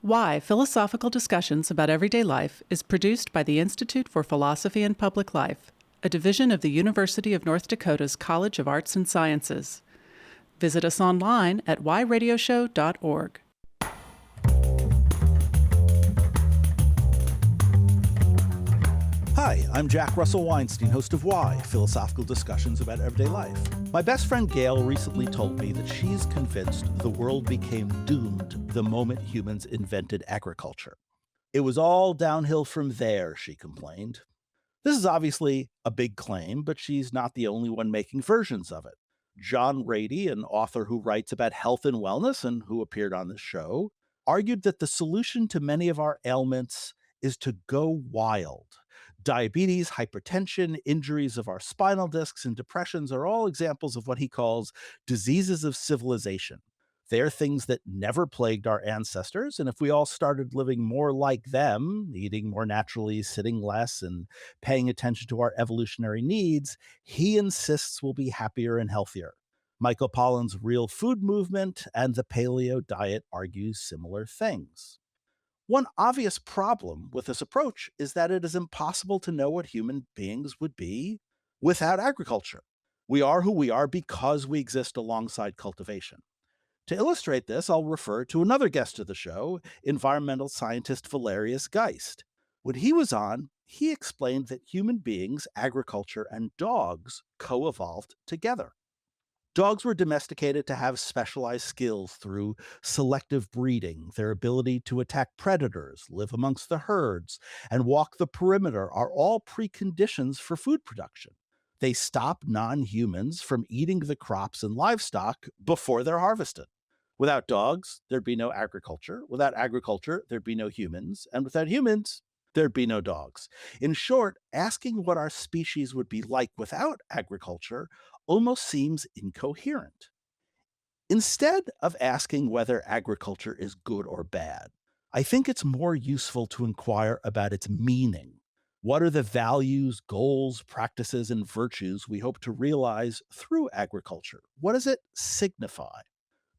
Why Philosophical Discussions About Everyday Life is produced by the Institute for Philosophy and Public Life, a division of the University of North Dakota's College of Arts and Sciences. Visit us online at whyradioshow.org. Hi, I'm Jack Russell Weinstein, host of Why, Philosophical Discussions About Everyday Life. My best friend Gail recently told me that she's convinced the world became doomed the moment humans invented agriculture. It was all downhill from there, she complained. This is obviously a big claim, but she's not the only one making versions of it. John Rady, an author who writes about health and wellness and who appeared on this show, argued that the solution to many of our ailments is to go wild. Diabetes, hypertension, injuries of our spinal discs, and depressions are all examples of what he calls diseases of civilization. They are things that never plagued our ancestors, and if we all started living more like them, eating more naturally, sitting less, and paying attention to our evolutionary needs, he insists we'll be happier and healthier. Michael Pollan's Real Food Movement and the Paleo Diet argue similar things. One obvious problem with this approach is that it is impossible to know what human beings would be without agriculture. We are who we are because we exist alongside cultivation. To illustrate this, I'll refer to another guest of the show, environmental scientist Valerius Geist. When he was on, he explained that human beings, agriculture, and dogs co-evolved together. Dogs were domesticated to have specialized skills through selective breeding. Their ability to attack predators, live amongst the herds, and walk the perimeter are all preconditions for food production. They stop non-humans from eating the crops and livestock before they're harvested. Without dogs, there'd be no agriculture. Without agriculture, there'd be no humans. And without humans, there'd be no dogs. In short, asking what our species would be like without agriculture almost seems incoherent. Instead of asking whether agriculture is good or bad, I think it's more useful to inquire about its meaning. What are the values, goals, practices, and virtues we hope to realize through agriculture? What does it signify?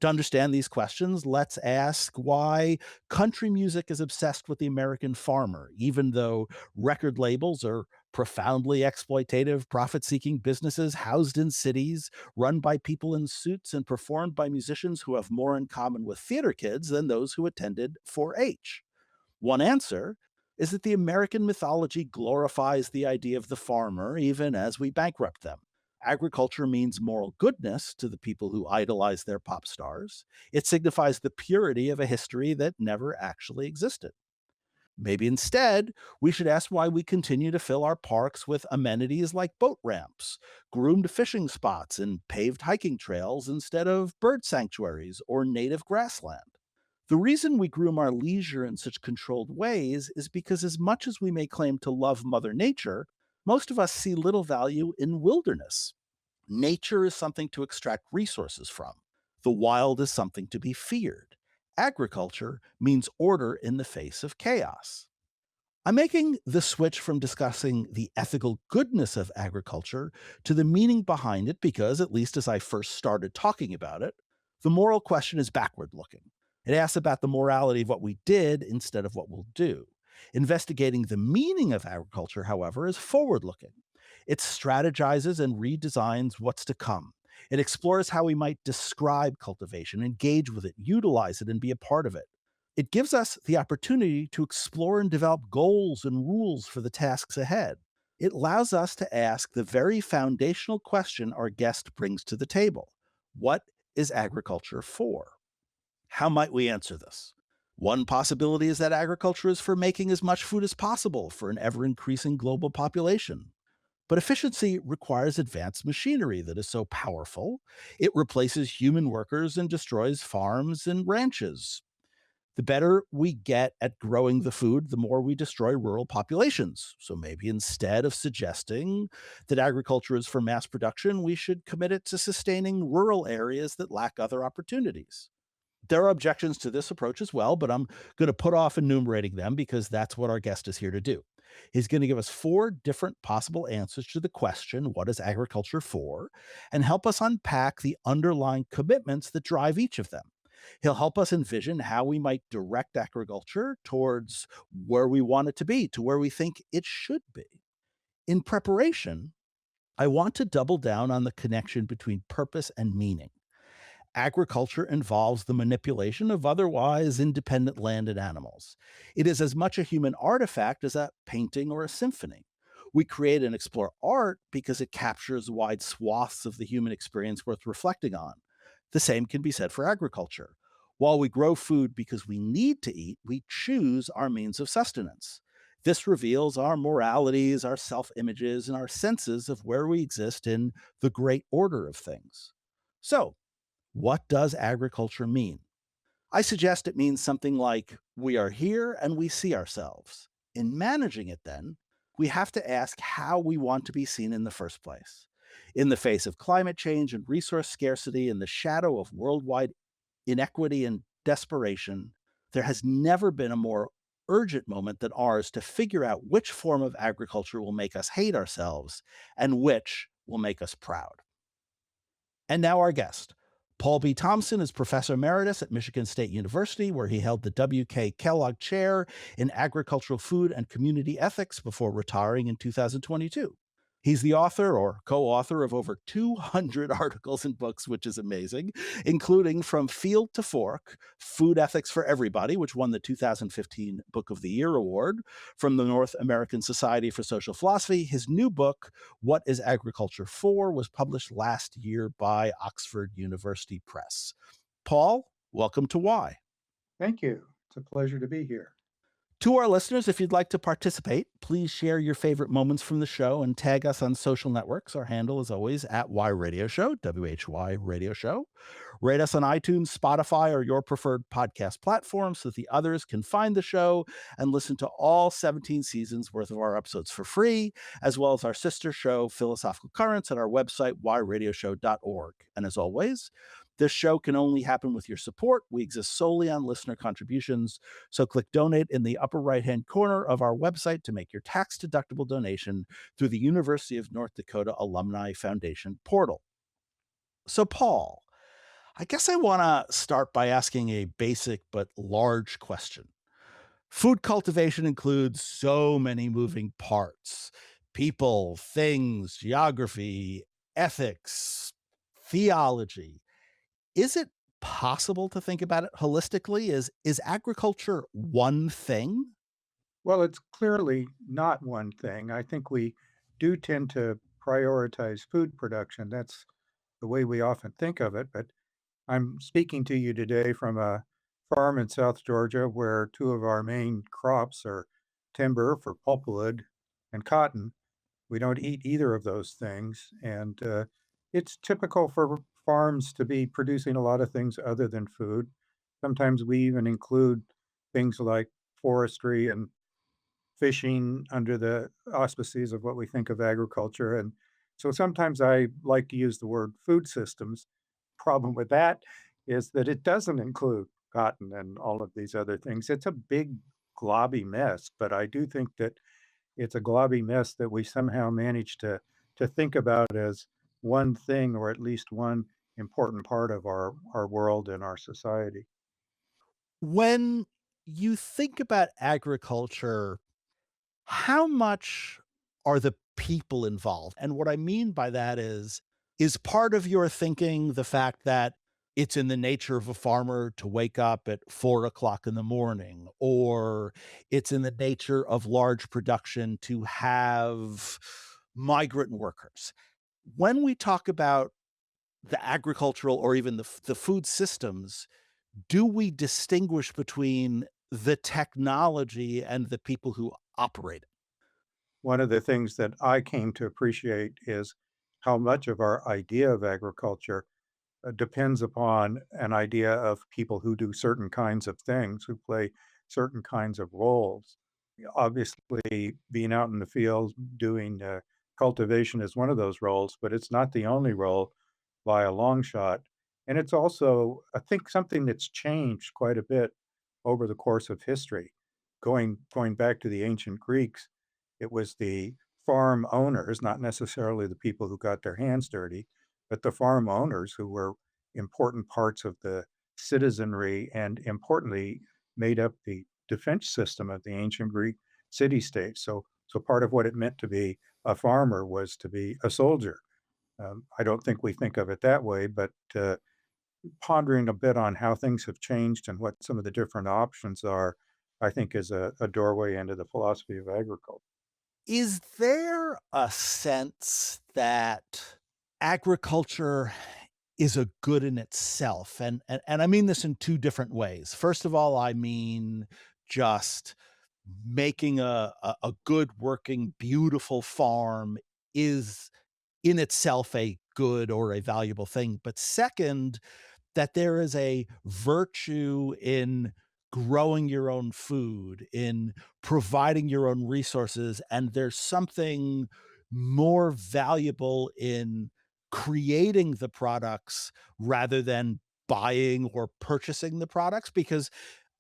To understand these questions, let's ask why country music is obsessed with the American farmer, even though record labels are profoundly exploitative, profit-seeking businesses housed in cities, run by people in suits and performed by musicians who have more in common with theater kids than those who attended 4-H. One answer is that the American mythology glorifies the idea of the farmer even as we bankrupt them. Agriculture means moral goodness to the people who idolize their pop stars. It signifies the purity of a history that never actually existed. Maybe instead, we should ask why we continue to fill our parks with amenities like boat ramps, groomed fishing spots, and paved hiking trails instead of bird sanctuaries or native grassland. The reason we groom our leisure in such controlled ways is because, as much as we may claim to love Mother Nature, most of us see little value in wilderness. Nature is something to extract resources from. The wild is something to be feared. Agriculture means order in the face of chaos. I'm making the switch from discussing the ethical goodness of agriculture to the meaning behind it because, at least as I first started talking about it, the moral question is backward looking. It asks about the morality of what we did instead of what we'll do. Investigating the meaning of agriculture, however, is forward looking. It strategizes and redesigns what's to come. It explores how we might describe cultivation, engage with it, utilize it, and be a part of it. It gives us the opportunity to explore and develop goals and rules for the tasks ahead. It allows us to ask the very foundational question our guest brings to the table. What is agriculture for? How might we answer this? One possibility is that agriculture is for making as much food as possible for an ever-increasing global population. But efficiency requires advanced machinery that is so powerful, it replaces human workers and destroys farms and ranches. The better we get at growing the food, the more we destroy rural populations. So maybe instead of suggesting that agriculture is for mass production, we should commit it to sustaining rural areas that lack other opportunities. There are objections to this approach as well, but I'm going to put off enumerating them because that's what our guest is here to do. He's going to give us 4 different possible answers to the question, what is agriculture for, and help us unpack the underlying commitments that drive each of them. He'll help us envision how we might direct agriculture towards where we want it to be, to where we think it should be. In preparation, I want to double down on the connection between purpose and meaning. Agriculture involves the manipulation of otherwise independent land and animals. It is as much a human artifact as a painting or a symphony. We create and explore art because it captures wide swaths of the human experience worth reflecting on. The same can be said for agriculture. While we grow food because we need to eat, we choose our means of sustenance. This reveals our moralities, our self images, and our senses of where we exist in the great order of things. So, what does agriculture mean? I suggest it means something like we are here and we see ourselves. In managing it, then, we have to ask how we want to be seen in the first place. In the face of climate change and resource scarcity, in the shadow of worldwide inequity and desperation, there has never been a more urgent moment than ours to figure out which form of agriculture will make us hate ourselves and which will make us proud. And now our guest. Paul B. Thompson is professor emeritus at Michigan State University, where he held the W.K. Kellogg Chair in Agricultural Food and Community Ethics before retiring in 2022. He's the author or co-author of over 200 articles and books, which is amazing, including From Field to Fork, Food Ethics for Everybody, which won the 2015 Book of the Year Award from the North American Society for Social Philosophy. His new book, What is Agriculture For?, was published last year by Oxford University Press. Paul, welcome to Why. Thank you. It's a pleasure to be here. To our listeners, if you'd like to participate, please share your favorite moments from the show and tag us on social networks. Our handle is always at Why Radio Show, WHY Radio Show. Rate us on iTunes, Spotify, or your preferred podcast platform so that the others can find the show and listen to all 17 seasons worth of our episodes for free, as well as our sister show, Philosophical Currents, at our website, whyradioshow.org. And as always, this show can only happen with your support. We exist solely on listener contributions. So click donate in the upper right-hand corner of our website to make your tax-deductible donation through the University of North Dakota Alumni Foundation portal. So, Paul, I guess I want to start by asking a basic but large question. Food cultivation includes so many moving parts: people, things, geography, ethics, theology. Is it possible to think about it holistically? Is agriculture one thing? Well, it's clearly not one thing. I think we do tend to prioritize food production. That's the way we often think of it. But I'm speaking to you today from a farm in South Georgia where two of our main crops are timber for pulpwood and cotton. We don't eat either of those things. And it's typical for farms to be producing a lot of things other than food. Sometimes we even include things like forestry and fishing under the auspices of what we think of agriculture. And so sometimes I like to use the word food systems. Problem with that is that it doesn't include cotton and all of these other things. It's a big globby mess, but I do think that it's a globby mess that we somehow manage to think about as one thing, or at least one important part of our world and our society. When you think about agriculture, how much are the people involved? And what I mean by that is part of your thinking the fact that it's in the nature of a farmer to wake up at 4 o'clock in the morning, or it's in the nature of large production to have migrant workers? When we talk about the agricultural or even the food systems, do we distinguish between the technology and the people who operate it? One of the things that I came to appreciate is how much of our idea of agriculture depends upon an idea of people who do certain kinds of things, who play certain kinds of roles. Obviously, being out in the field doing cultivation is one of those roles, but it's not the only role by a long shot. And it's also, I think, something that's changed quite a bit over the course of history. Going back to the ancient Greeks, it was the farm owners, not necessarily the people who got their hands dirty, but the farm owners who were important parts of the citizenry and importantly made up the defense system of the ancient Greek city states. So part of what it meant to be a farmer was to be a soldier. I don't think we think of it that way, but pondering a bit on how things have changed and what some of the different options are, I think is a doorway into the philosophy of agriculture. Is there a sense that agriculture is a good in itself? And I mean this in two different ways. First of all, I mean just making a good working, beautiful farm is in itself a good or a valuable thing. But second, that there is a virtue in growing your own food, in providing your own resources, and there's something more valuable in creating the products rather than buying or purchasing the products. Because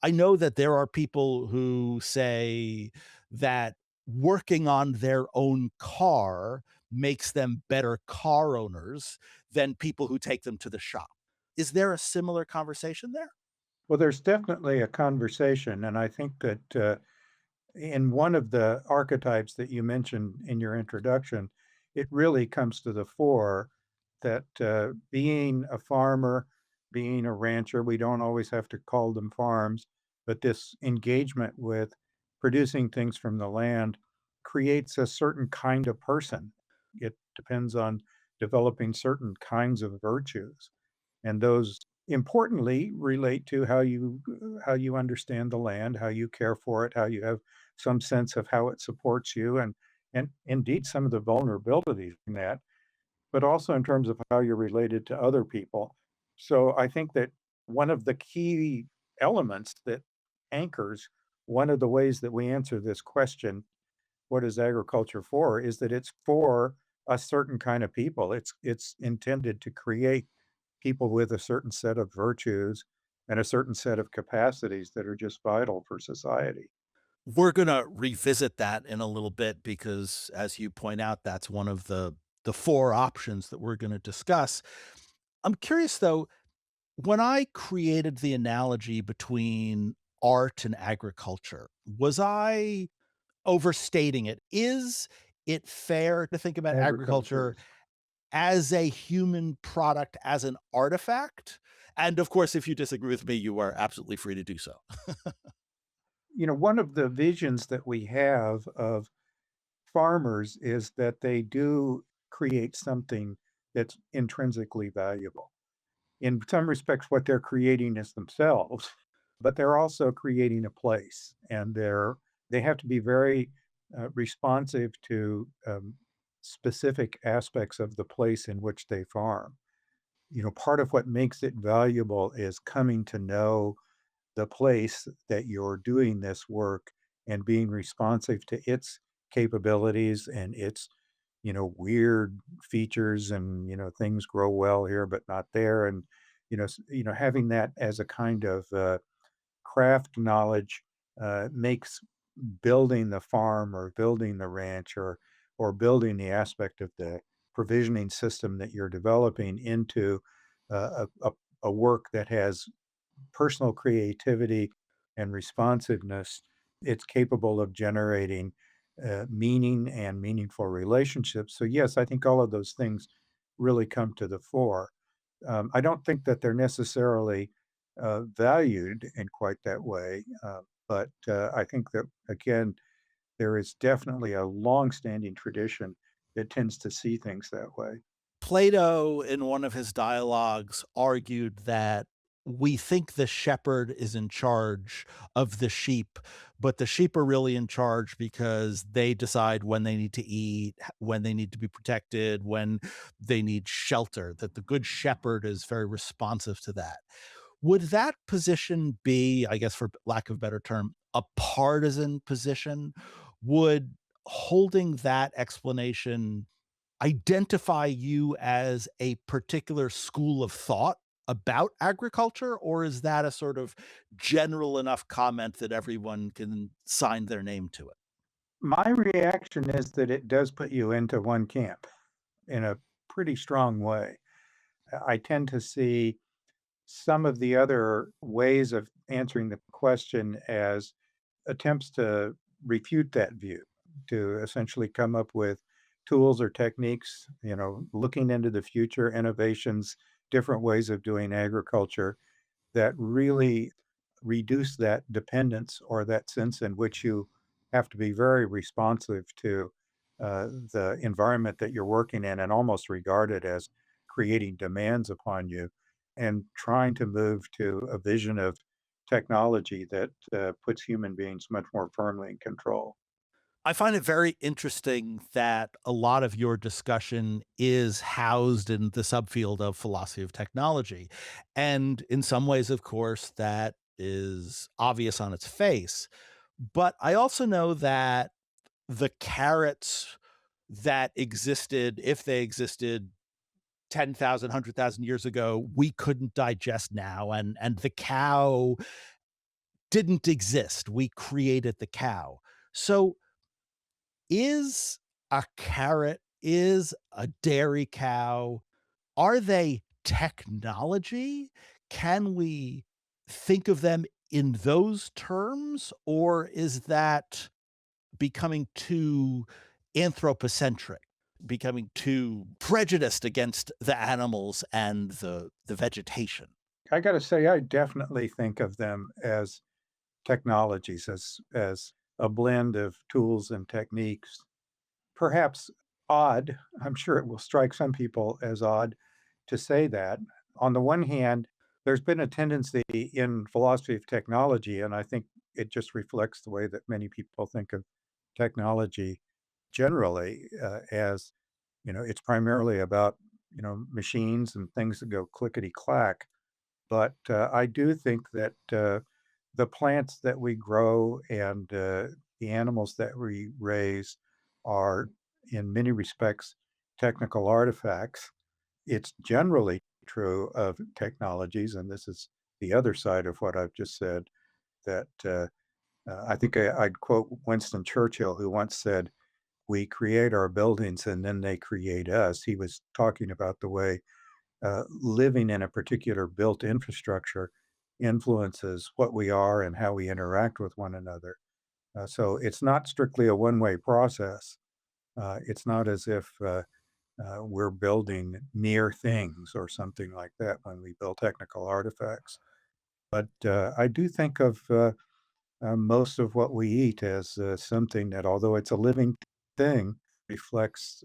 I know that there are people who say that working on their own car makes them better car owners than people who take them to the shop. Is there a similar conversation there? Well, there's definitely a conversation, and I think that in one of the archetypes that you mentioned in your introduction, it really comes to the fore that being a farmer, being a rancher, we don't always have to call them farms, but this engagement with producing things from the land creates a certain kind of person. It depends on developing certain kinds of virtues. And those importantly relate to how you understand the land, how you care for it, how you have some sense of how it supports you, and indeed some of the vulnerabilities in that, but also in terms of how you're related to other people. So I think that one of the key elements that anchors one of the ways that we answer this question, what is agriculture for, is that it's for a certain kind of people. It's intended to create people with a certain set of virtues and a certain set of capacities that are just vital for society. We're gonna revisit that in a little bit because, as you point out, that's one of the 4 options that we're gonna discuss. I'm curious, though, when I created the analogy between art and agriculture, was I overstating it? Is it fair to think about Agriculture agriculture is, as a human product, as an artifact? And, of course, if you disagree with me, you are absolutely free to do so. one of the visions that we have of farmers is that they do create something that's intrinsically valuable. In some respects, what they're creating is themselves, but they're also creating a place, and they have to be very responsive to specific aspects of the place in which they farm. Part of what makes it valuable is coming to know the place that you're doing this work and being responsive to its capabilities and its weird features and things grow well here but not there, and having that as a kind of craft knowledge makes building the farm or building the ranch or building the aspect of the provisioning system that you're developing into a work that has personal creativity and responsiveness. It's capable of generating meaning and meaningful relationships. So, yes, I think all of those things really come to the fore. I don't think that they're necessarily valued in quite that way, but I think that, again, there is definitely a long-standing tradition that tends to see things that way. Plato, in one of his dialogues, argued that we think the shepherd is in charge of the sheep, but the sheep are really in charge because they decide when they need to eat, when they need to be protected, when they need shelter, that the good shepherd is very responsive to that. Would that position be, I guess, for lack of a better term, a partisan position? Would holding that explanation identify you as a particular school of thought about agriculture, or is that a sort of general enough comment that everyone can sign their name to it? My reaction is that it does put you into one camp in a pretty strong way. I tend to see some of the other ways of answering the question as attempts to refute that view, to essentially come up with tools or techniques, looking into the future, innovations, different ways of doing agriculture that really reduce that dependence or that sense in which you have to be very responsive to the environment that you're working in and almost regard it as creating demands upon you, and trying to move to a vision of technology that puts human beings much more firmly in control. I find it very interesting that a lot of your discussion is housed in the subfield of philosophy of technology. And in some ways, of course, that is obvious on its face. But I also know that the carrots that existed, if they existed 10,000, 100,000 years ago, we couldn't digest now. And the cow didn't exist. We created the cow. So is a carrot, is a dairy cow, are they technology? Can we think of them in those terms, or is that becoming too anthropocentric, becoming too prejudiced against the animals and the vegetation? I got to say, I definitely think of them as technologies, as a blend of tools and techniques. Perhaps odd, I'm sure it will strike some people as odd to say that. On the one hand, there's been a tendency in philosophy of technology, and I think it just reflects the way that many people think of technology generally, as it's primarily about machines and things that go clickety clack. But I do think that the plants that we grow and the animals that we raise are, in many respects, technical artifacts. It's generally true of technologies, and this is the other side of what I've just said, that I think I'd quote Winston Churchill, who once said, "We create our buildings and then they create us." He was talking about the way living in a particular built infrastructure influences what we are and how we interact with one another. So it's not strictly a one-way process. It's not as if we're building near things or something like that when we build technical artifacts. But I do think of most of what we eat as something that, although it's a living thing, reflects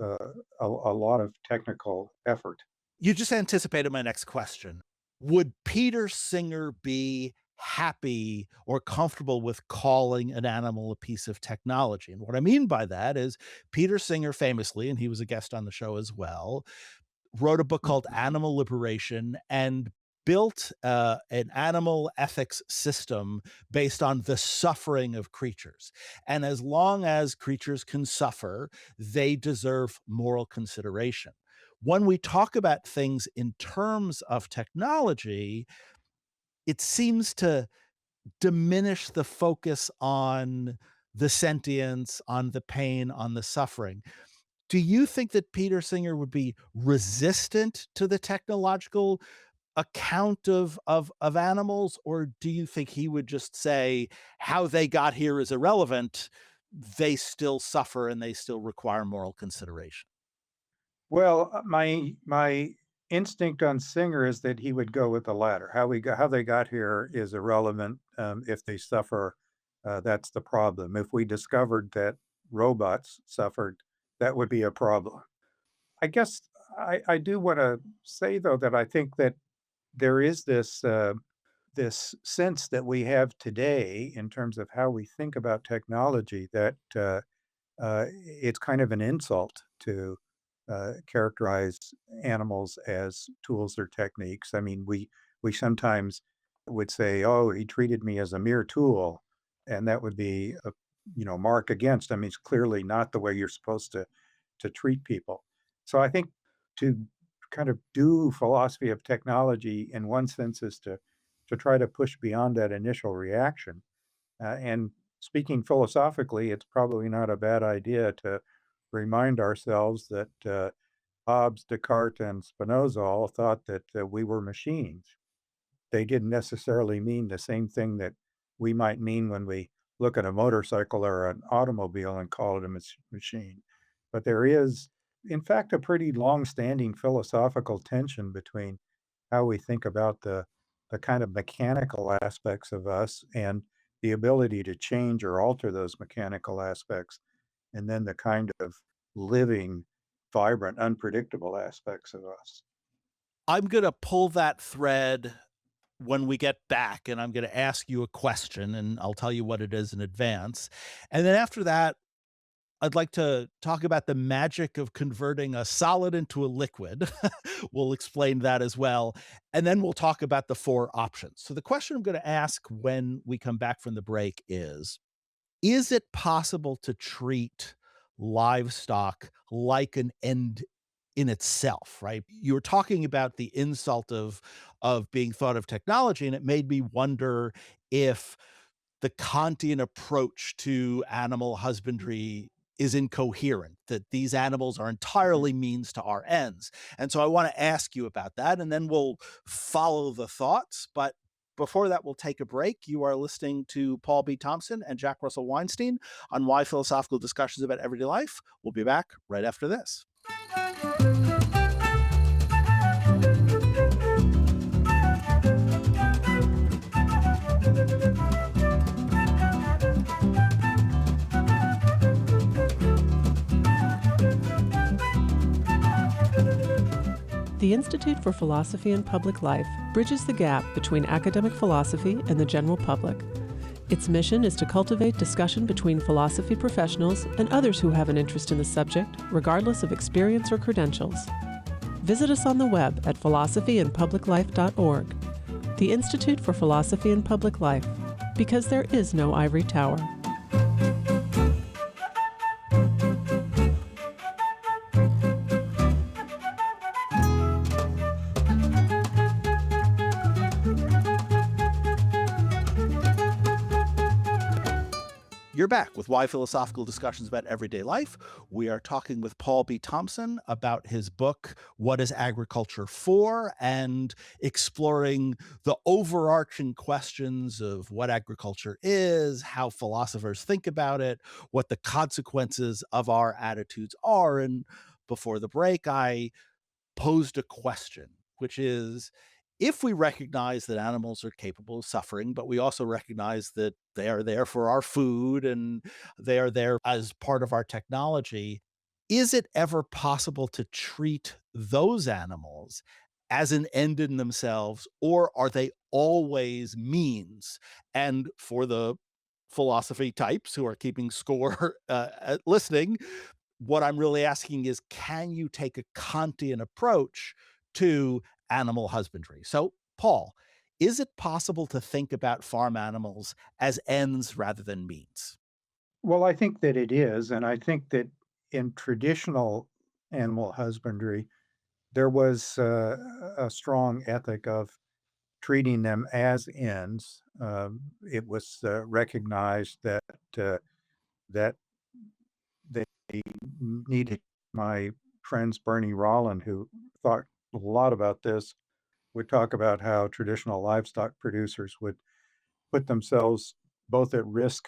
a lot of technical effort. You just anticipated my next question. Would Peter Singer be happy or comfortable with calling an animal a piece of technology? And what I mean by that is Peter Singer famously, and he was a guest on the show as well, wrote a book called Animal Liberation and built an animal ethics system based on the suffering of creatures. And as long as creatures can suffer, they deserve moral consideration. When we talk about things in terms of technology, it seems to diminish the focus on the sentience, on the pain, on the suffering. Do you think that Peter Singer would be resistant to the technological account of animals, or do you think he would just say how they got here is irrelevant, they still suffer and they still require moral consideration? Well, my instinct on Singer is that he would go with the latter. How they got here is irrelevant. If they suffer, that's the problem. If we discovered that robots suffered, that would be a problem. I guess I do want to say though that I think that there is this sense that we have today in terms of how we think about technology that it's kind of an insult to characterize animals as tools or techniques. I mean, we sometimes would say, "Oh, he treated me as a mere tool," and that would be a mark against. I mean, it's clearly not the way you're supposed to treat people. So I think to kind of do philosophy of technology in one sense is to try to push beyond that initial reaction, and speaking philosophically, it's probably not a bad idea to remind ourselves that Hobbes, Descartes, and Spinoza all thought that we were machines. they didn't necessarily mean the same thing that we might mean when we look at a motorcycle or an automobile and call it a machine. But there is, in fact, a pretty long-standing philosophical tension between how we think about the kind of mechanical aspects of us and the ability to change or alter those mechanical aspects, and then the kind of living, vibrant, unpredictable aspects of us. I'm going to pull that thread when we get back, and I'm going to ask you a question, and I'll tell you what it is in advance. And then after that, I'd like to talk about the magic of converting a solid into a liquid. We'll explain that as well. And then we'll talk about the four options. So, the question I'm going to ask when we come back from the break is it possible to treat livestock like an end in itself, right? You were talking about the insult of being thought of technology, and it made me wonder if the Kantian approach to animal husbandry is incoherent, that these animals are entirely means to our ends. And so I want to ask you about that, and then we'll follow the thoughts. But before that, we'll take a break. You are listening to Paul B. Thompson and Jack Russell Weinstein on Why Philosophical Discussions About Everyday Life. We'll be back right after this. The Institute for Philosophy and Public Life bridges the gap between academic philosophy and the general public. Its mission is to cultivate discussion between philosophy professionals and others who have an interest in the subject, regardless of experience or credentials. Visit us on the web at philosophyandpubliclife.org. The Institute for Philosophy and Public Life, because there is no ivory tower. You're back with Why Philosophical Discussions About Everyday Life. We are talking with Paul B. Thompson about his book, What is Agriculture For? And exploring the overarching questions of what agriculture is, how philosophers think about it, what the consequences of our attitudes are. And before the break, I posed a question, which is, if we recognize that animals are capable of suffering, but we also recognize that they are there for our food and they are there as part of our technology, is it ever possible to treat those animals as an end in themselves, or are they always means? And for the philosophy types who are keeping score listening, what I'm really asking is, can you take a Kantian approach to animal husbandry? So, Paul, is it possible to think about farm animals as ends rather than means? Well, I think that it is, and I think that in traditional animal husbandry, there was a strong ethic of treating them as ends. It was recognized uh, that they needed. My friends Bernie Rollin, who thought a lot about this, would talk about how traditional livestock producers would put themselves both at risk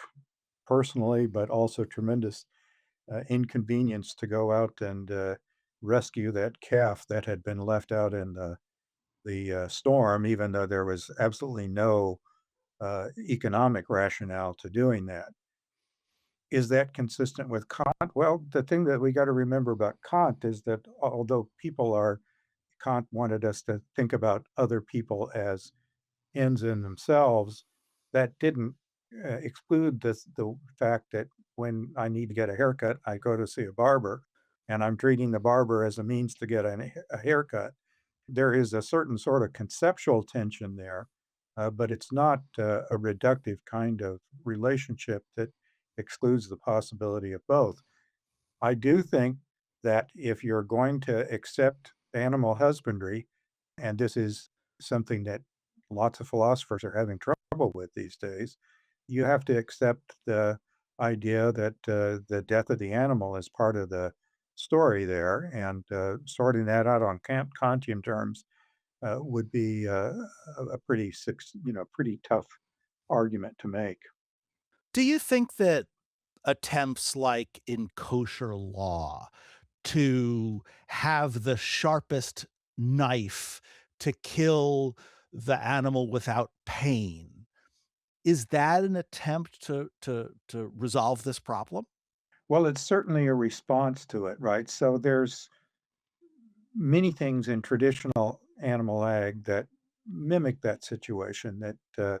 personally, but also tremendous inconvenience to go out and rescue that calf that had been left out in the storm, even though there was absolutely no economic rationale to doing that. Is that consistent with Kant? Well, the thing that we got to remember about Kant is that although people are, Kant wanted us to think about other people as ends in themselves, that didn't exclude the fact that when I need to get a haircut, I go to see a barber, and I'm treating the barber as a means to get a haircut. There is a certain sort of conceptual tension there, but it's not a reductive kind of relationship that excludes the possibility of both. I do think that if you're going to accept animal husbandry, and this is something that lots of philosophers are having trouble with these days, you have to accept the idea that the death of the animal is part of the story there, and sorting that out on Kantian terms would be a pretty, pretty tough argument to make. Do you think that attempts like in kosher law to have the sharpest knife to kill the animal without pain, is that an attempt to resolve this problem? Well, it's certainly a response to it, right? So there's many things in traditional animal ag that mimic that situation. The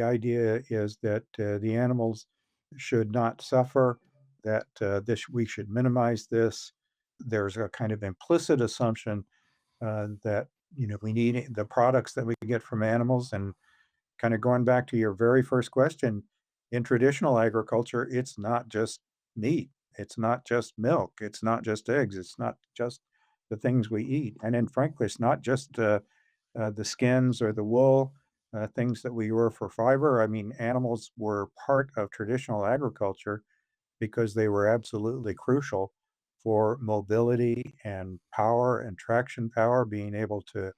idea is that the animals should not suffer, that this we should minimize this. There's a kind of implicit assumption that we need the products that we get from animals, and kind of going back to your very first question, in traditional agriculture, it's not just meat, it's not just milk, it's not just eggs, it's not just the things we eat, and then frankly, it's not just the skins or the wool, things that we were for fiber. I mean, animals were part of traditional agriculture because they were absolutely crucial for mobility and power and traction power, being able to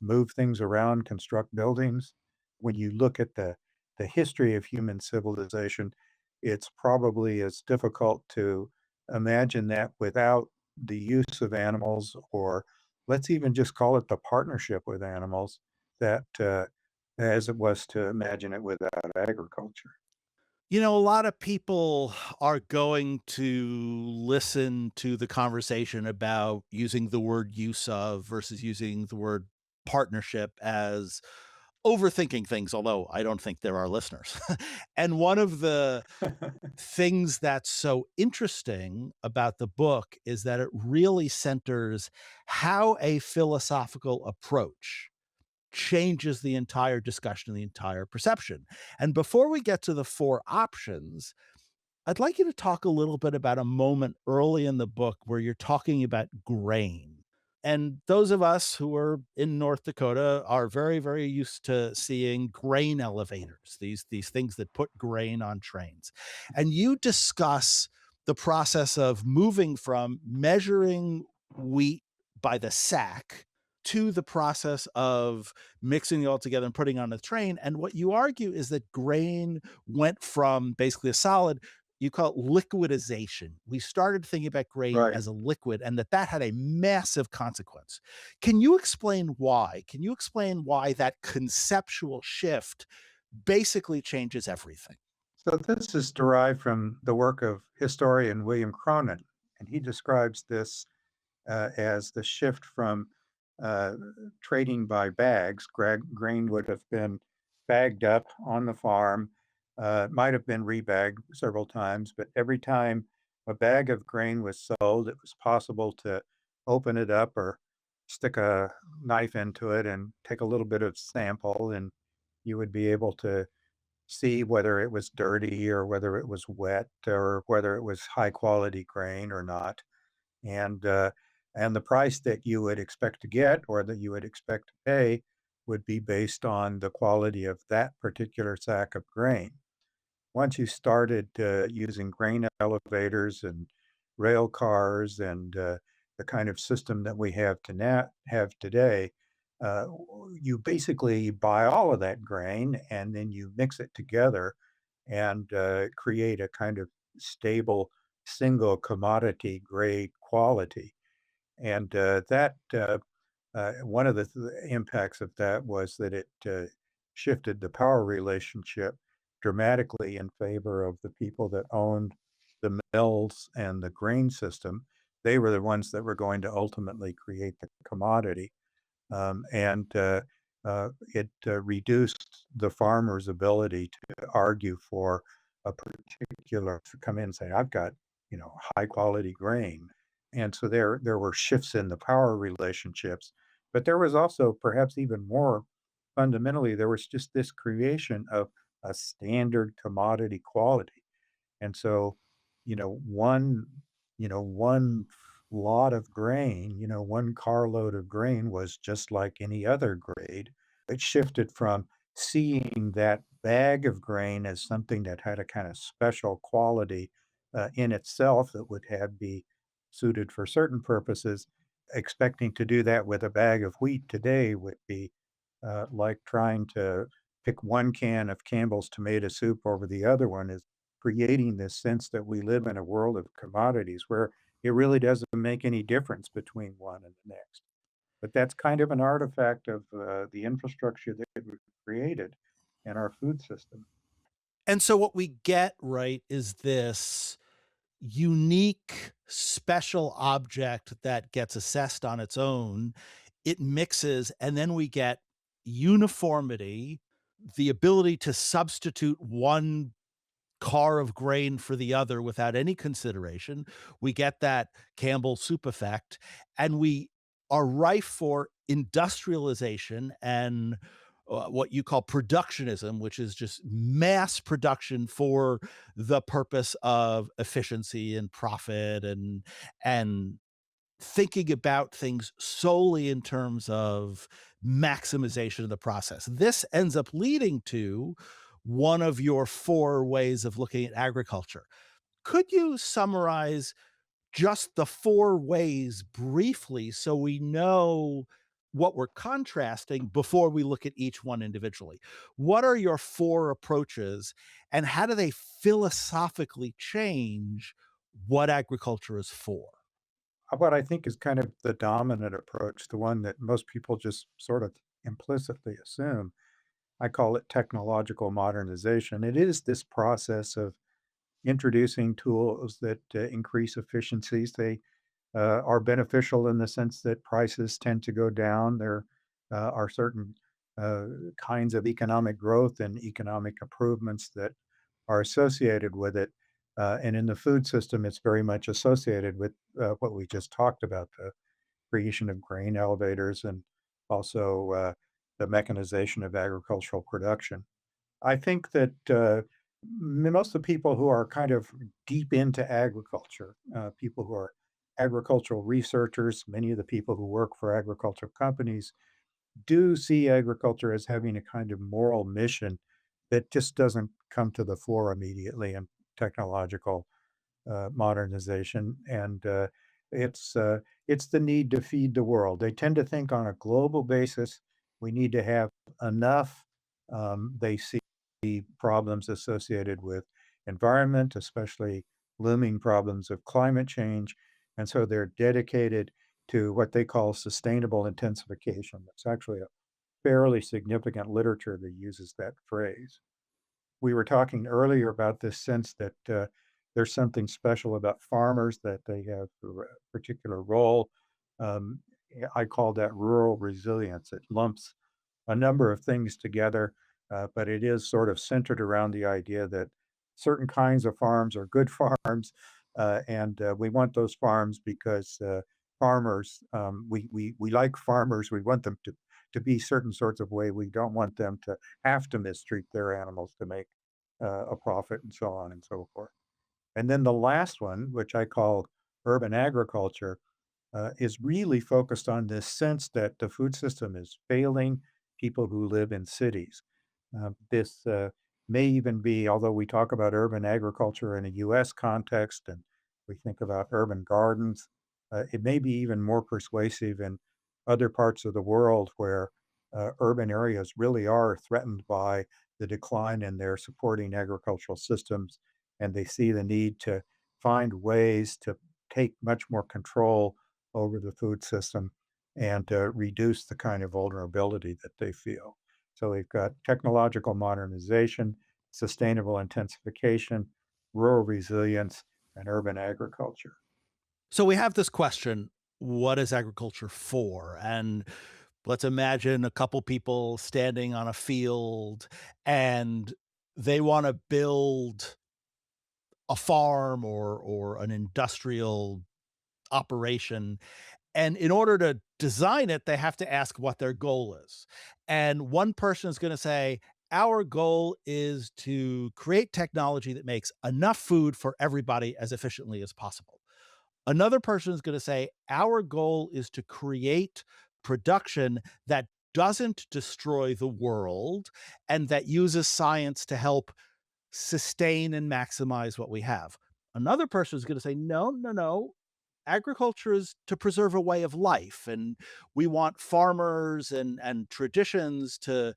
move things around, construct buildings. When you look at the history of human civilization, it's probably as difficult to imagine that without the use of animals, or let's even just call it the partnership with animals, that as it was to imagine it without agriculture. A lot of people are going to listen to the conversation about using the word use of versus using the word partnership as overthinking things, although I don't think there are listeners. And one of the things that's so interesting about the book is that it really centers how a philosophical approach changes the entire discussion, the entire perception. And before we get to the four options, I'd like you to talk a little bit about a moment early in the book where you're talking about grain. And those of us who are in North Dakota are very, very used to seeing grain elevators, these things that put grain on trains. And you discuss the process of moving from measuring wheat by the sack to the process of mixing it all together and putting it on a train. And what you argue is that grain went from basically a solid, you call it liquidization. We started thinking about grain Right. as a liquid and that had a massive consequence. Can you explain why? Can you explain why that conceptual shift basically changes everything? So this is derived from the work of historian William Cronin, and he describes this as the shift from uh, trading by bags. Grain would have been bagged up on the farm, might have been rebagged several times, but every time a bag of grain was sold, it was possible to open it up or stick a knife into it and take a little bit of sample, and you would be able to see whether it was dirty or whether it was wet or whether it was high quality grain or not. And, uh, and the price that you would expect to get or that you would expect to pay would be based on the quality of that particular sack of grain. Once you started using grain elevators and rail cars and the kind of system that we have today, uh, you basically buy all of that grain and then you mix it together and create a kind of stable single commodity grade quality. And that one of the impacts of that was that it shifted the power relationship dramatically in favor of the people that owned the mills and the grain system. They were the ones that were going to ultimately create the commodity. And it reduced the farmer's ability to argue for a particular to come in and say, "I've got, high quality grain." And so there were shifts in the power relationships, but there was also perhaps even more fundamentally, there was just this creation of a standard commodity quality. And so, one, one lot of grain, one carload of grain was just like any other grade. It shifted from seeing that bag of grain as something that had a kind of special quality in itself that would have be suited for certain purposes, expecting to do that with a bag of wheat today would be like trying to pick one can of Campbell's tomato soup over the other one is creating this sense that we live in a world of commodities where it really doesn't make any difference between one and the next. But that's kind of an artifact of the infrastructure that we've created in our food system. And so what we get, right, is this unique special object that gets assessed on its own. It mixes, and then we get uniformity, the ability to substitute one car of grain for the other without any consideration. We get that Campbell soup effect, and we are rife for industrialization and what you call productionism, which is just mass production for the purpose of efficiency and profit and thinking about things solely in terms of maximization of the process. This ends up leading to one of your four ways of looking at agriculture. Could you summarize just the four ways briefly so we know what we're contrasting before we look at each one individually? What are your four approaches, and how do they philosophically change what agriculture is for? What I think is kind of the dominant approach, the one that most people just sort of implicitly assume, I call it technological modernization. It is this process of introducing tools that increase efficiencies. They are beneficial in the sense that prices tend to go down. There are certain uh, kinds of economic growth and economic improvements that are associated with it. And in the food system, it's very much associated with what we just talked about, the creation of grain elevators and also the mechanization of agricultural production. I think that most of the people who are kind of deep into agriculture, people who are agricultural researchers, many of the people who work for agricultural companies do see agriculture as having a kind of moral mission that just doesn't come to the fore immediately in technological modernization, and it's the need to feed the world. They tend to think on a global basis. We need to have enough. They see problems associated with environment, especially looming problems of climate change, and so they're dedicated to what they call sustainable intensification. That's actually a fairly significant literature that uses that phrase. We were talking earlier about this sense that there's something special about farmers, that they have a particular role. Um, I call that rural resilience. It lumps a number of things together, but it is sort of centered around the idea that certain kinds of farms are good farms, and we want those farms because farmers, we like farmers. We want them to be certain sorts of way. We don't want them to have to mistreat their animals to make a profit and so on and so forth. And then the last one, which I call urban agriculture, is really focused on this sense that the food system is failing people who live in cities. This may even be, although we talk about urban agriculture in a US context and we think about urban gardens, it may be even more persuasive in other parts of the world where urban areas really are threatened by the decline in their supporting agricultural systems, and they see the need to find ways to take much more control over the food system and reduce the kind of vulnerability that they feel. So we've got technological modernization, sustainable intensification, rural resilience, and urban agriculture. So we have this question, what is agriculture for? And let's imagine a couple people standing on a field and they want to build a farm or an industrial operation. And in order to design it, they have to ask what their goal is. And one person is going to say, our goal is to create technology that makes enough food for everybody as efficiently as possible. Another person is going to say, our goal is to create production that doesn't destroy the world and that uses science to help sustain and maximize what we have. Another person is going to say, no, no, no. agriculture is to preserve a way of life, and we want farmers and traditions to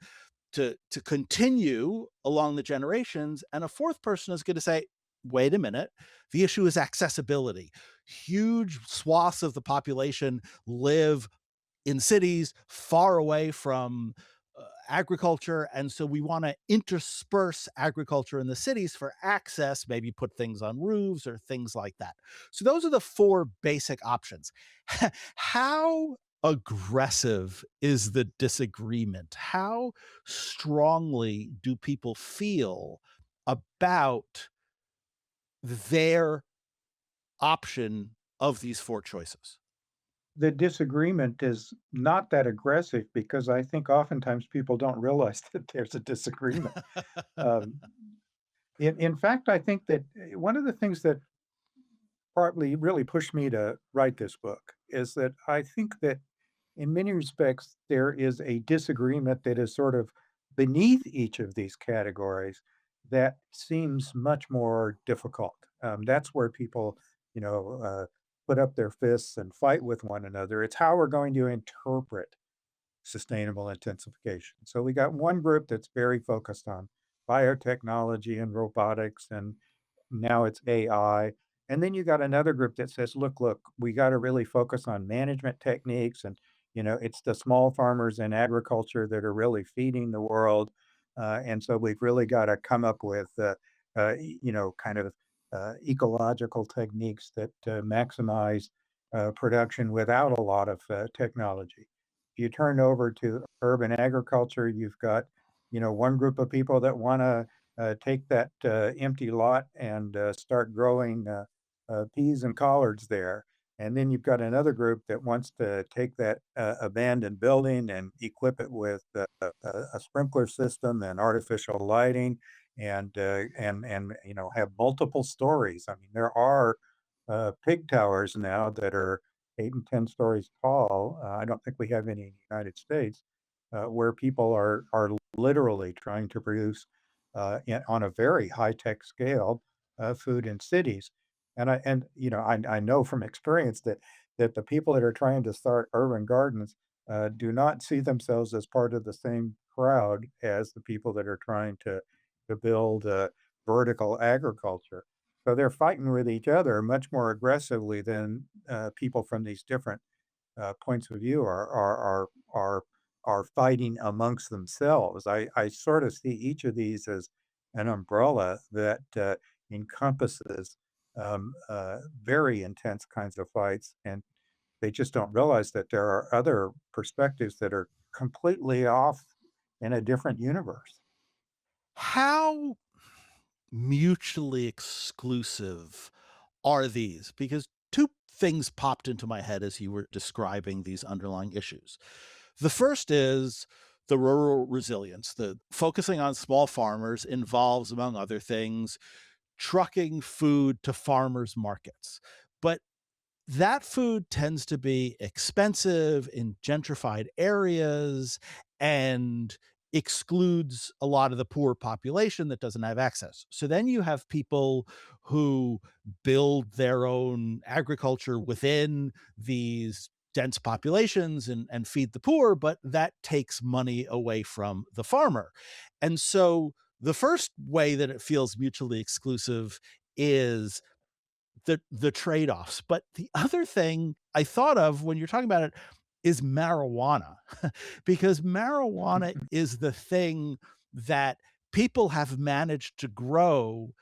continue along the generations. And a fourth person is going to say, wait a minute, the issue is accessibility. Huge swaths of the population live in cities far away from agriculture. And so we want to intersperse agriculture in the cities for access, maybe put things on roofs or things like that. So those are the four basic options. How aggressive is the disagreement? How strongly do people feel about their option of these four choices? The disagreement is not that aggressive because I think oftentimes people don't realize that there's a disagreement. Um, in fact, I think that one of the things that partly really pushed me to write this book is that I think that in many respects there is a disagreement that is sort of beneath each of these categories that seems much more difficult. That's where people, you know, put up their fists and fight with one another. It's how we're going to interpret sustainable intensification. So we got one group that's very focused on biotechnology and robotics, and now it's AI. And then you got another group that says, look, we got to really focus on management techniques. And, it's the small farmers and agriculture that are really feeding the world. And so we've really got to come up with, kind of ecological techniques that maximize production without a lot of technology. If you turn over to urban agriculture, you've got, one group of people that wanna, take that, empty lot and, start growing, peas and collards there. And then you've got another group that wants to take that, abandoned building and equip it with a sprinkler system and artificial lighting and, have multiple stories. I mean, there are, pig towers now that are 8 and 10 stories tall. I don't think we have any in the United States, where people are literally trying to produce, on a very high-tech scale, food in cities. And I know from experience that the people that are trying to start urban gardens, do not see themselves as part of the same crowd as the people that are trying to build, vertical agriculture. So they're fighting with each other much more aggressively than, people from these different points of view are fighting amongst themselves. I sort of see each of these as an umbrella that encompasses very intense kinds of fights, and they just don't realize that there are other perspectives that are completely off in a different universe. How mutually exclusive are these? Because two things popped into my head as you were describing these underlying issues. The first is the rural resilience. The focusing on small farmers involves, among other things, trucking food to farmers markets. But that food tends to be expensive in gentrified areas and excludes a lot of the poor population that doesn't have access. So then you have people who build their own agriculture within these dense populations and feed the poor, but that takes money away from the farmer. And so the first way that it feels mutually exclusive is the trade-offs. But the other thing I thought of when you're talking about it is marijuana, because marijuana is the thing that people have managed to grow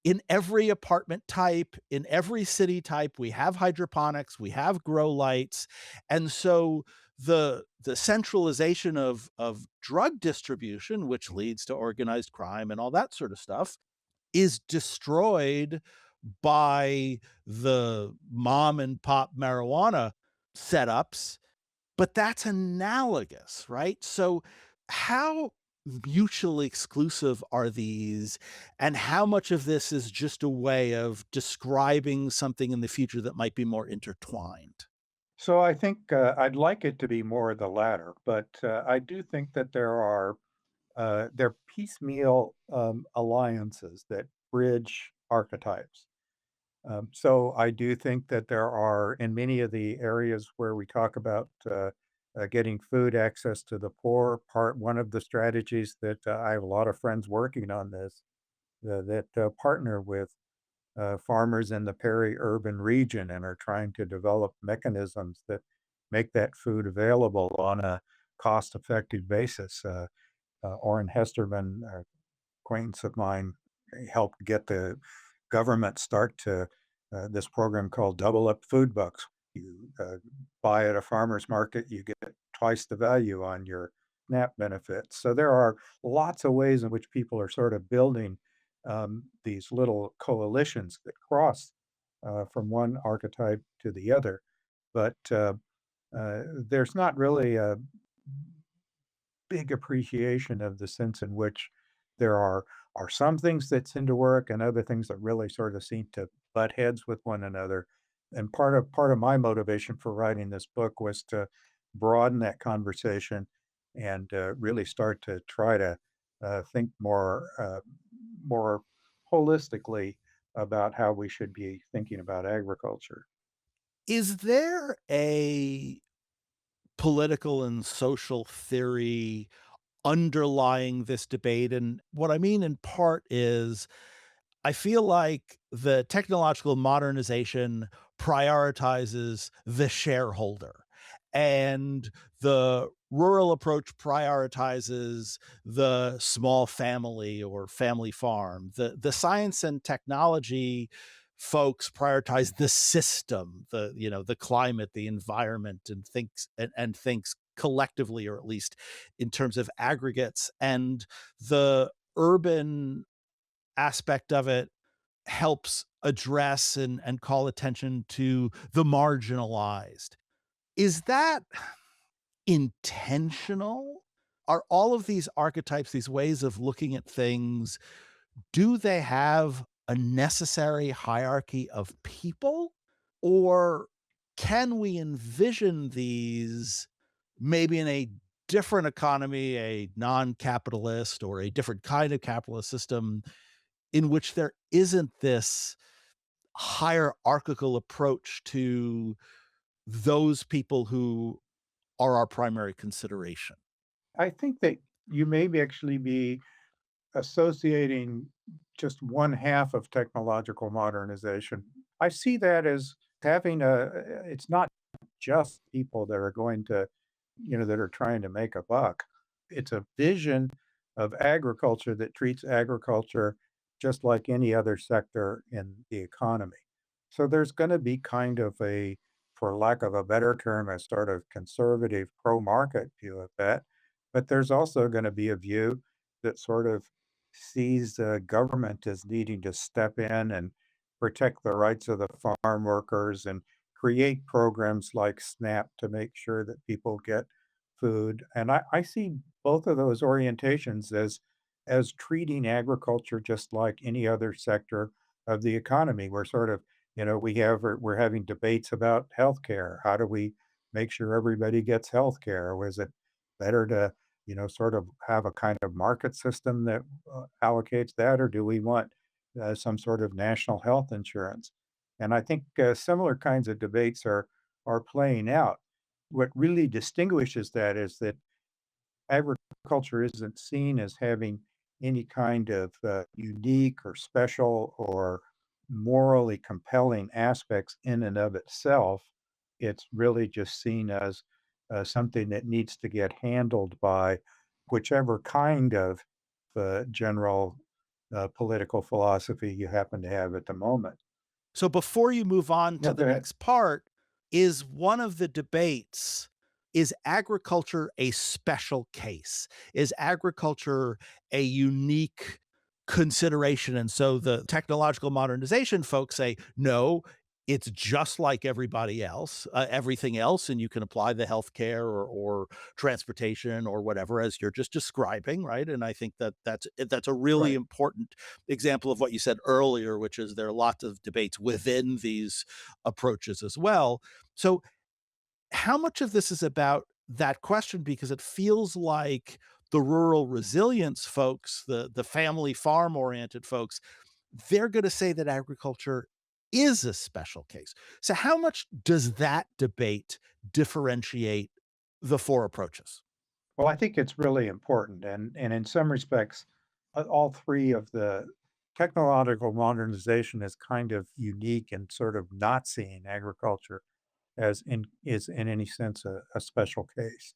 in every apartment type, in every city type. We have hydroponics, we have grow lights. And so the centralization of drug distribution, which leads to organized crime and all that sort of stuff, is destroyed by the mom and pop marijuana setups, but that's analogous, right? So, how mutually exclusive are these, and how much of this is just a way of describing something in the future that might be more intertwined? So I think I'd like it to be more of the latter, but I do think that they're piecemeal alliances that bridge archetypes. So I do think that there are, in many of the areas where we talk about getting food access to the poor, one of the strategies that I have a lot of friends working on this that partner with farmers in the peri-urban region and are trying to develop mechanisms that make that food available on a cost-effective basis. Orrin Hesterman, acquaintance of mine, helped get the government start to this program called Double Up Food Bucks. You buy at a farmer's market, you get twice the value on your SNAP benefits. So there are lots of ways in which people are sort of building these little coalitions that cross from one archetype to the other. But there's not really a big appreciation of the sense in which there are some things that seem to work and other things that really sort of seem to butt heads with one another. And part of my motivation for writing this book was to broaden that conversation and really start to try to think more holistically about how we should be thinking about agriculture. Is there a political and social theory underlying this debate? And what I mean in part is I feel like the technological modernization prioritizes the shareholder, and the rural approach prioritizes the small family or family farm. The science and technology folks prioritize the system, the climate, the environment, and thinks collectively, or at least in terms of aggregates. And the urban aspect of it helps address and call attention to the marginalized. Is that intentional? Are all of these archetypes, these ways of looking at things, do they have a necessary hierarchy of people? Or can we envision these maybe in a different economy, a non capitalist or a different kind of capitalist system in which there isn't this hierarchical approach to those people who are our primary consideration? I think that you may actually be associating just one half of technological modernization. I see that as having it's not just people that are going to, that are trying to make a buck. It's a vision of agriculture that treats agriculture just like any other sector in the economy. So there's going to be kind of for lack of a better term, a sort of conservative pro market view of that. But there's also going to be a view that sort of sees government as needing to step in and protect the rights of the farm workers and create programs like SNAP to make sure that people get food. And I see both of those orientations as treating agriculture just like any other sector of the economy. We're sort of, we're having debates about healthcare. How do we make sure everybody gets healthcare? Or is it better to, sort of have a kind of market system that allocates that, or do we want some sort of national health insurance? And I think similar kinds of debates are playing out. What really distinguishes that is that agriculture isn't seen as having any kind of unique or special or morally compelling aspects in and of itself. It's really just seen as something that needs to get handled by whichever kind of general political philosophy you happen to have at the moment. So before you move on to No, the go ahead. next part, is one of the debates, is agriculture a special case? Is agriculture a unique consideration? And so the technological modernization folks say, no, it's just like everybody else, everything else, and you can apply the healthcare or transportation or whatever as you're just describing, right? And I think that's a really Right. important example of what you said earlier, which is there are lots of debates within these approaches as well. So how much of this is about that question? Because it feels like the rural resilience folks, the family farm oriented folks, they're going to say that agriculture is a special case. So how much does that debate differentiate the four approaches? Well, I think it's really important, and in some respects, all 3 of the technological modernization is kind of unique and sort of not seeing agriculture as in any sense a special case.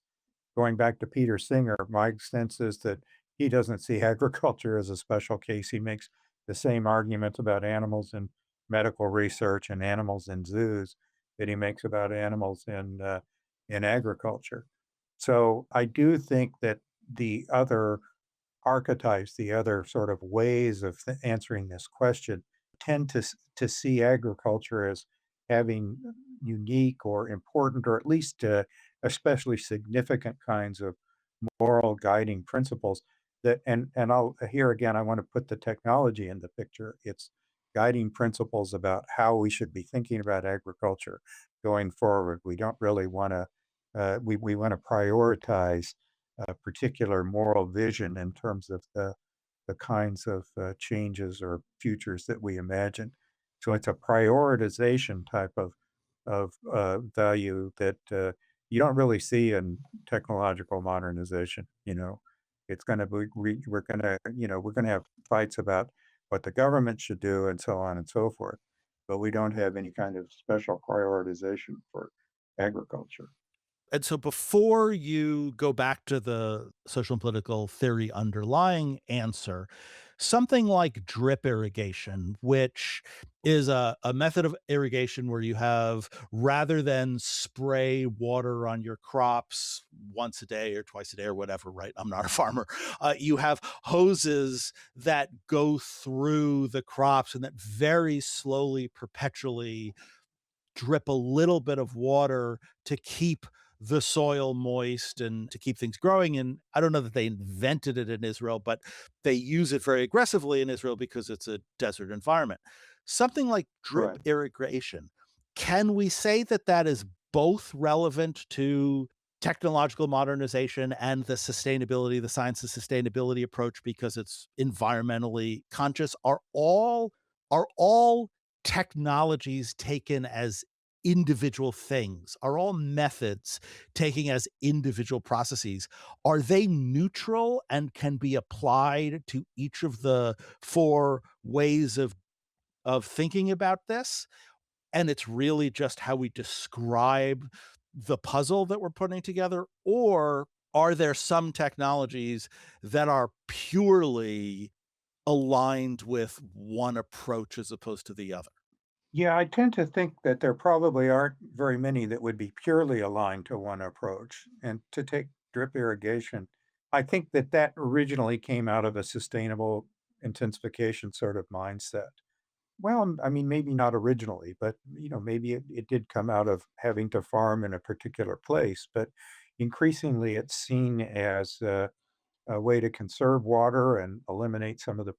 Going back to Peter Singer, my sense is that he doesn't see agriculture as a special case. He makes the same arguments about animals in medical research and animals in zoos that he makes about animals in agriculture. So I do think that the other archetypes, the other sort of ways of answering this question tend to see agriculture as having unique or important or at least especially significant kinds of moral guiding principles that and I'll here again I want to put the technology in the picture. It's guiding principles about how we should be thinking about agriculture going forward. We don't really want to we want to prioritize a particular moral vision in terms of the kinds of changes or futures that we imagine. So it's a prioritization type of value that you don't really see in technological modernization. It's going to be we're going to we're going to have fights about what the government should do and so on and so forth, but we don't have any kind of special prioritization for agriculture. And so before you go back to the social and political theory underlying answer, something like drip irrigation, which is a method of irrigation where you have, rather than spray water on your crops once a day or twice a day or whatever, right? I'm not a farmer. You have hoses that go through the crops and that very slowly, perpetually drip a little bit of water to keep the soil moist and to keep things growing. And I don't know that they invented it in Israel, but they use it very aggressively in Israel because it's a desert environment. Something like drip Right. irrigation. Can we say that that is both relevant to technological modernization and the sustainability, the science of sustainability approach because it's environmentally conscious? Are all technologies taken as individual things? Are all methods taken as individual processes? Are they neutral and can be applied to each of the four ways of thinking about this? And it's really just how we describe the puzzle that we're putting together? Or are there some technologies that are purely aligned with one approach as opposed to the other? Yeah, I tend to think that there probably aren't very many that would be purely aligned to one approach. And to take drip irrigation, I think that that originally came out of a sustainable intensification sort of mindset. Well, I mean, maybe not originally, but maybe it did come out of having to farm in a particular place. But increasingly, it's seen as a way to conserve water and eliminate some of the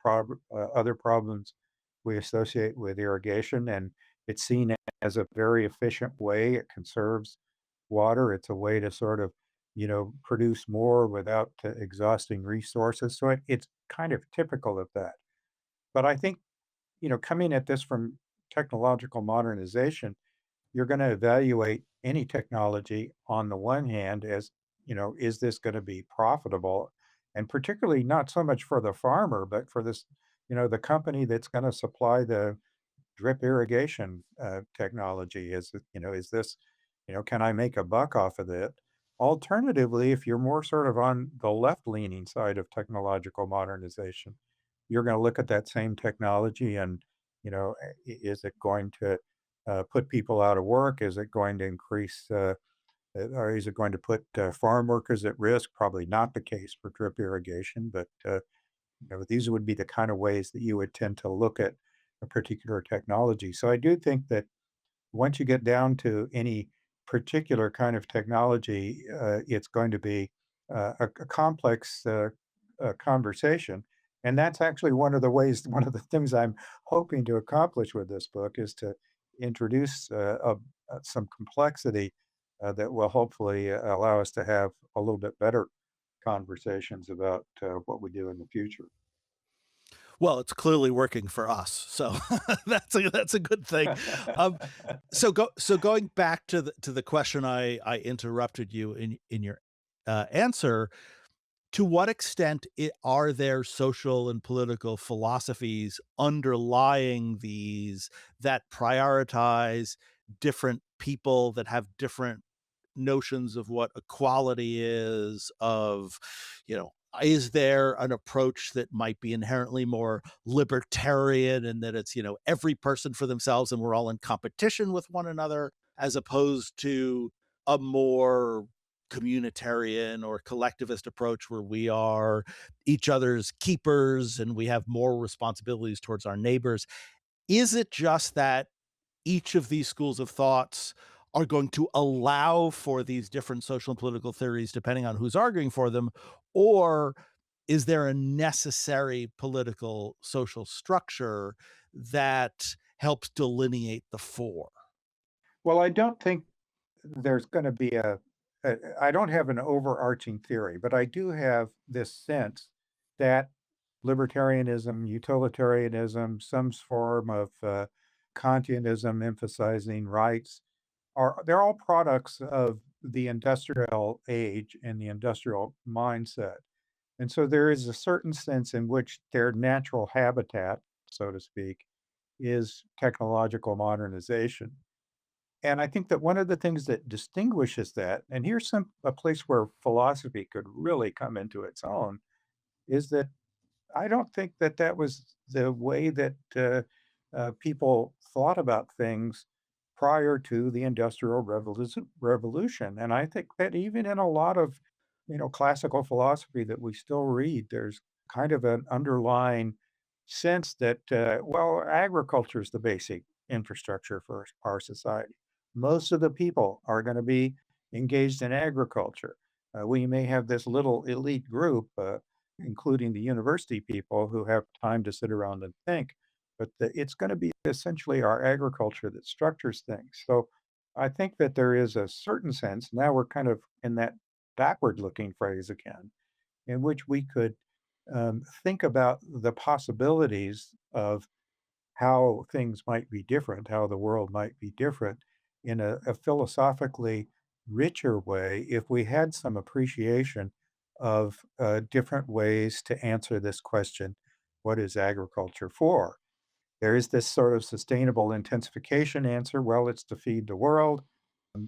other problems we associate with irrigation. And it's seen as a very efficient way. It conserves water. It's a way to sort of, produce more without exhausting resources. So it's kind of typical of that. But I think, coming at this from technological modernization, you're gonna evaluate any technology on the one hand as, is this gonna be profitable? And particularly not so much for the farmer, but for this, the company that's gonna supply the drip irrigation technology. Is this, can I make a buck off of it? Alternatively, if you're more sort of on the left-leaning side of technological modernization, you're gonna look at that same technology and, is it going to put people out of work? Is it going to increase, or is it going to put farm workers at risk? Probably not the case for drip irrigation, but these would be the kind of ways that you would tend to look at a particular technology. So I do think that once you get down to any particular kind of technology, it's going to be a complex conversation. And that's actually one of the ways, one of the things I'm hoping to accomplish with this book is to introduce some complexity that will hopefully allow us to have a little bit better conversations about what we do in the future. Well, it's clearly working for us, so that's a good thing. Um, so going back to the question I interrupted you in your answer, to what extent are there social and political philosophies underlying these that prioritize different people that have different notions of what equality is, of, is there an approach that might be inherently more libertarian and that it's, every person for themselves and we're all in competition with one another, as opposed to a more communitarian or collectivist approach where we are each other's keepers and we have more responsibilities towards our neighbors? Is it just that each of these schools of thoughts are going to allow for these different social and political theories depending on who's arguing for them? Or is there a necessary political social structure that helps delineate the four? Well, I don't think there's gonna be I don't have an overarching theory, but I do have this sense that libertarianism, utilitarianism, some form of, Kantianism emphasizing rights they're all products of the industrial age and the industrial mindset. And so there is a certain sense in which their natural habitat, so to speak, is technological modernization. And I think that one of the things that distinguishes that, and here's a place where philosophy could really come into its own, is that I don't think that that was the way that people thought about things prior to the Industrial Revolution. And I think that even in a lot of, classical philosophy that we still read, there's kind of an underlying sense that, well, agriculture is the basic infrastructure for our society. Most of the people are going to be engaged in agriculture. We may have this little elite group, including the university people who have time to sit around and think, but it's going to be essentially our agriculture that structures things. So I think that there is a certain sense, now we're kind of in that backward looking phrase again, in which we could think about the possibilities of how things might be different, how the world might be different in a philosophically richer way if we had some appreciation of different ways to answer this question, what is agriculture for? There is this sort of sustainable intensification answer. Well, it's to feed the world.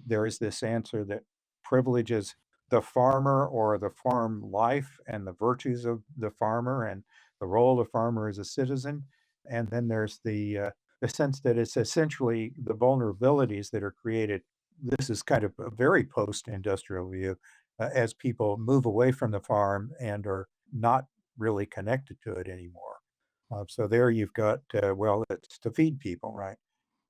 There is this answer that privileges the farmer or the farm life and the virtues of the farmer and the role of farmer as a citizen. And then there's the sense that it's essentially the vulnerabilities that are created. This is kind of a very post-industrial view as people move away from the farm and are not really connected to it anymore. So there you've got, well, it's to feed people, right?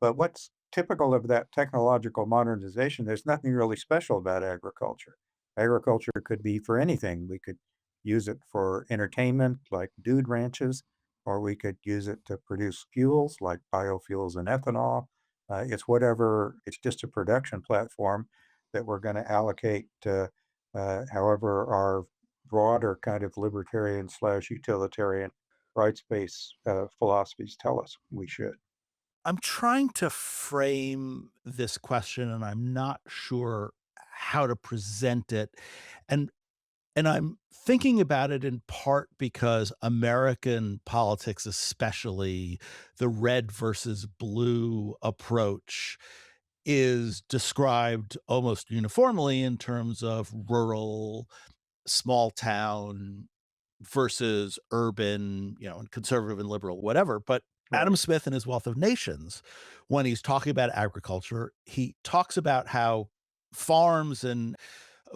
But what's typical of that technological modernization, there's nothing really special about agriculture. Agriculture could be for anything. We could use it for entertainment, like dude ranches, or we could use it to produce fuels like biofuels and ethanol. It's whatever, it's just a production platform that we're going to allocate however our broader kind of libertarian slash utilitarian rights-based philosophies tell us we should. I'm trying to frame this question and I'm not sure how to present it. And And I'm thinking about it in part because American politics, especially the red versus blue approach, is described almost uniformly in terms of rural, small town versus urban, and conservative and liberal, whatever. But Adam Right. Smith in his Wealth of Nations, when he's talking about agriculture, he talks about how farms and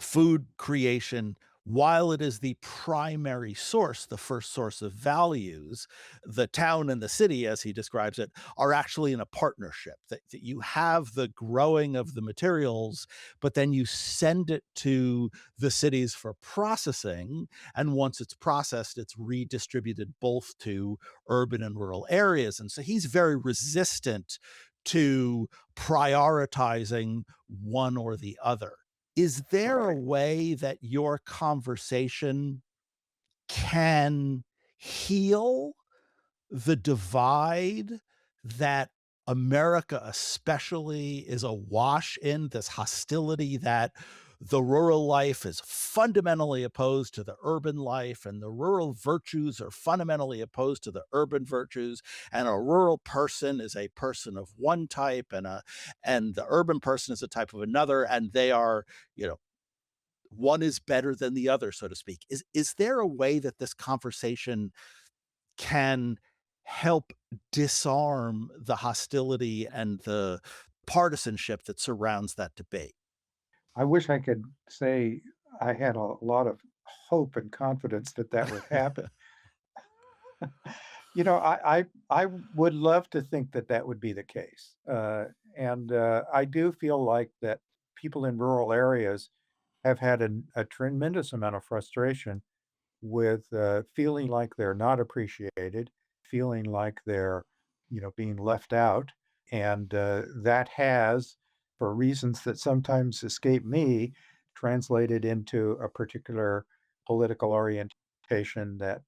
food creation, while it is the primary source, the first source of values, the town and the city, as he describes it, are actually in a partnership. That you have the growing of the materials, but then you send it to the cities for processing. And once it's processed, it's redistributed both to urban and rural areas. And so he's very resistant to prioritizing one or the other. Is there a Right. way that your conversation can heal the divide that America especially is awash in, this hostility that the rural life is fundamentally opposed to the urban life, and the rural virtues are fundamentally opposed to the urban virtues, and a rural person is a person of one type, and the urban person is a type of another, and they are, you know, one is better than the other, so to speak. Is there a way that this conversation can help disarm the hostility and the partisanship that surrounds that debate? I wish I could say I had a lot of hope and confidence that that would happen. I would love to think that that would be the case, and I do feel like that people in rural areas have had a tremendous amount of frustration with, feeling like they're not appreciated, feeling like they're, being left out, and, that has, for reasons that sometimes escape me, translated into a particular political orientation that,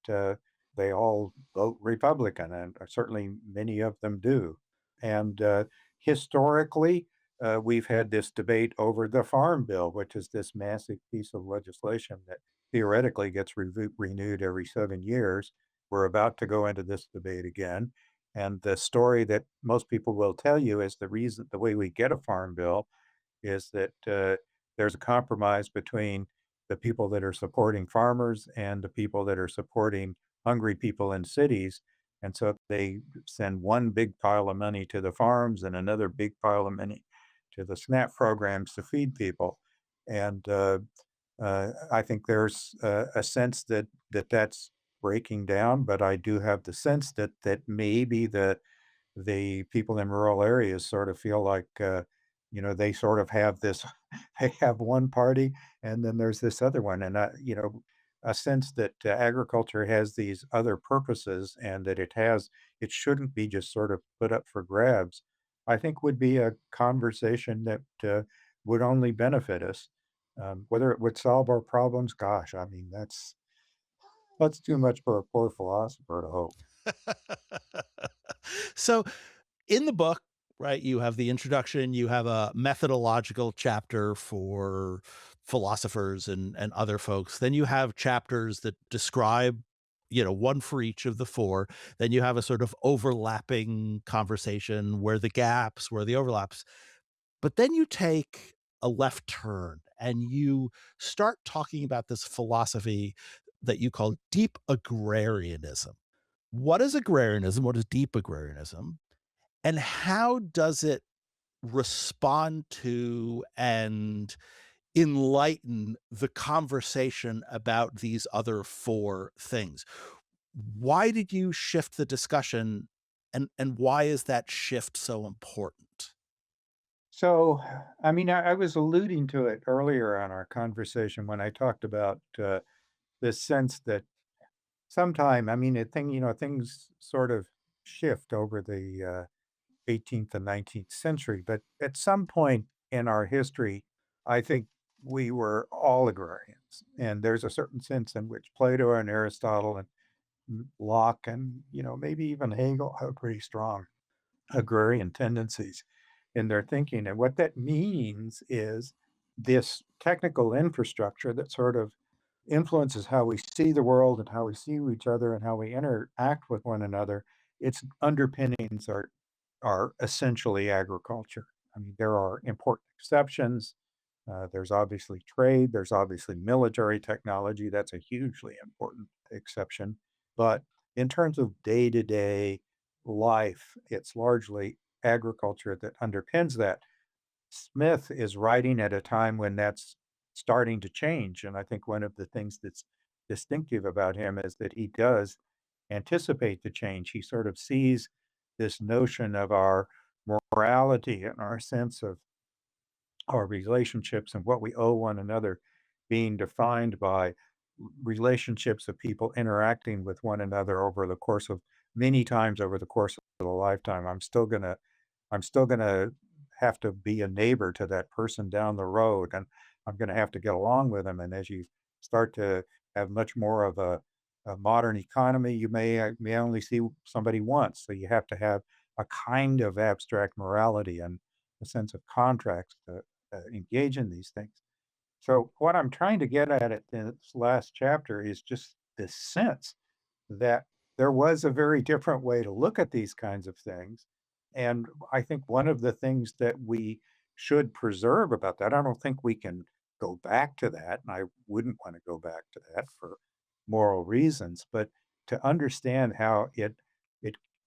they all vote Republican, and, certainly many of them do. And, historically, we've had this debate over the Farm Bill, which is this massive piece of legislation that theoretically gets renewed every 7 years. We're about to go into this debate again, and the story that most people will tell you is the way we get a farm bill is that, there's a compromise between the people that are supporting farmers and the people that are supporting hungry people in cities, and so they send one big pile of money to the farms and another big pile of money to the SNAP programs to feed people, and, I think there's a sense that that's breaking down, but I do have the sense that maybe the people in rural areas sort of feel like, they sort of have this they have one party, and then there's this other one, and, a sense that, agriculture has these other purposes and that it shouldn't be just sort of put up for grabs, I think would be a conversation that, would only benefit us. Whether it would solve our problems, gosh, I mean, that's too much for a poor philosopher to hope. So in the book, right, you have the introduction, you have a methodological chapter for philosophers and other folks. Then you have chapters that describe, one for each of the four. Then you have a sort of overlapping conversation where the gaps, where the overlaps. But then you take a left turn and you start talking about this philosophy that you call deep agrarianism. What is agrarianism? What is deep agrarianism? And how does it respond to and enlighten the conversation about these other four things? Why did you shift the discussion, and why is that shift so important? So, I mean, I was alluding to it earlier on our conversation when I talked about, this sense that sometime, I mean, things sort of shift over the, 18th and 19th century, but at some point in our history, I think we were all agrarians, and there's a certain sense in which Plato and Aristotle and Locke and, maybe even Hegel have pretty strong agrarian tendencies in their thinking. And what that means is this technical infrastructure that sort of influences how we see the world and how we see each other and how we interact with one another. Its underpinnings are essentially agriculture. I mean, there are important exceptions. There's obviously trade, there's obviously military technology. That's a hugely important exception. But in terms of day to day life, it's largely agriculture that underpins that. Smith is writing at a time when that's starting to change. And I think one of the things that's distinctive about him is that he does anticipate the change. He sort of sees this notion of our morality and our sense of our relationships and what we owe one another being defined by relationships of people interacting with one another over the course of many times over the course of a lifetime. I'm still gonna have to be a neighbor to that person down the road, and I'm gonna have to get along with them. And as you start to have much more of a modern economy, you may only see somebody once, so you have to have a kind of abstract morality and a sense of contracts to engage in these things. So what I'm trying to get at in this last chapter is just this sense that there was a very different way to look at these kinds of things. And I think one of the things that we should preserve about that, I don't think we can go back to that, and I wouldn't want to go back to that for moral reasons, but to understand how it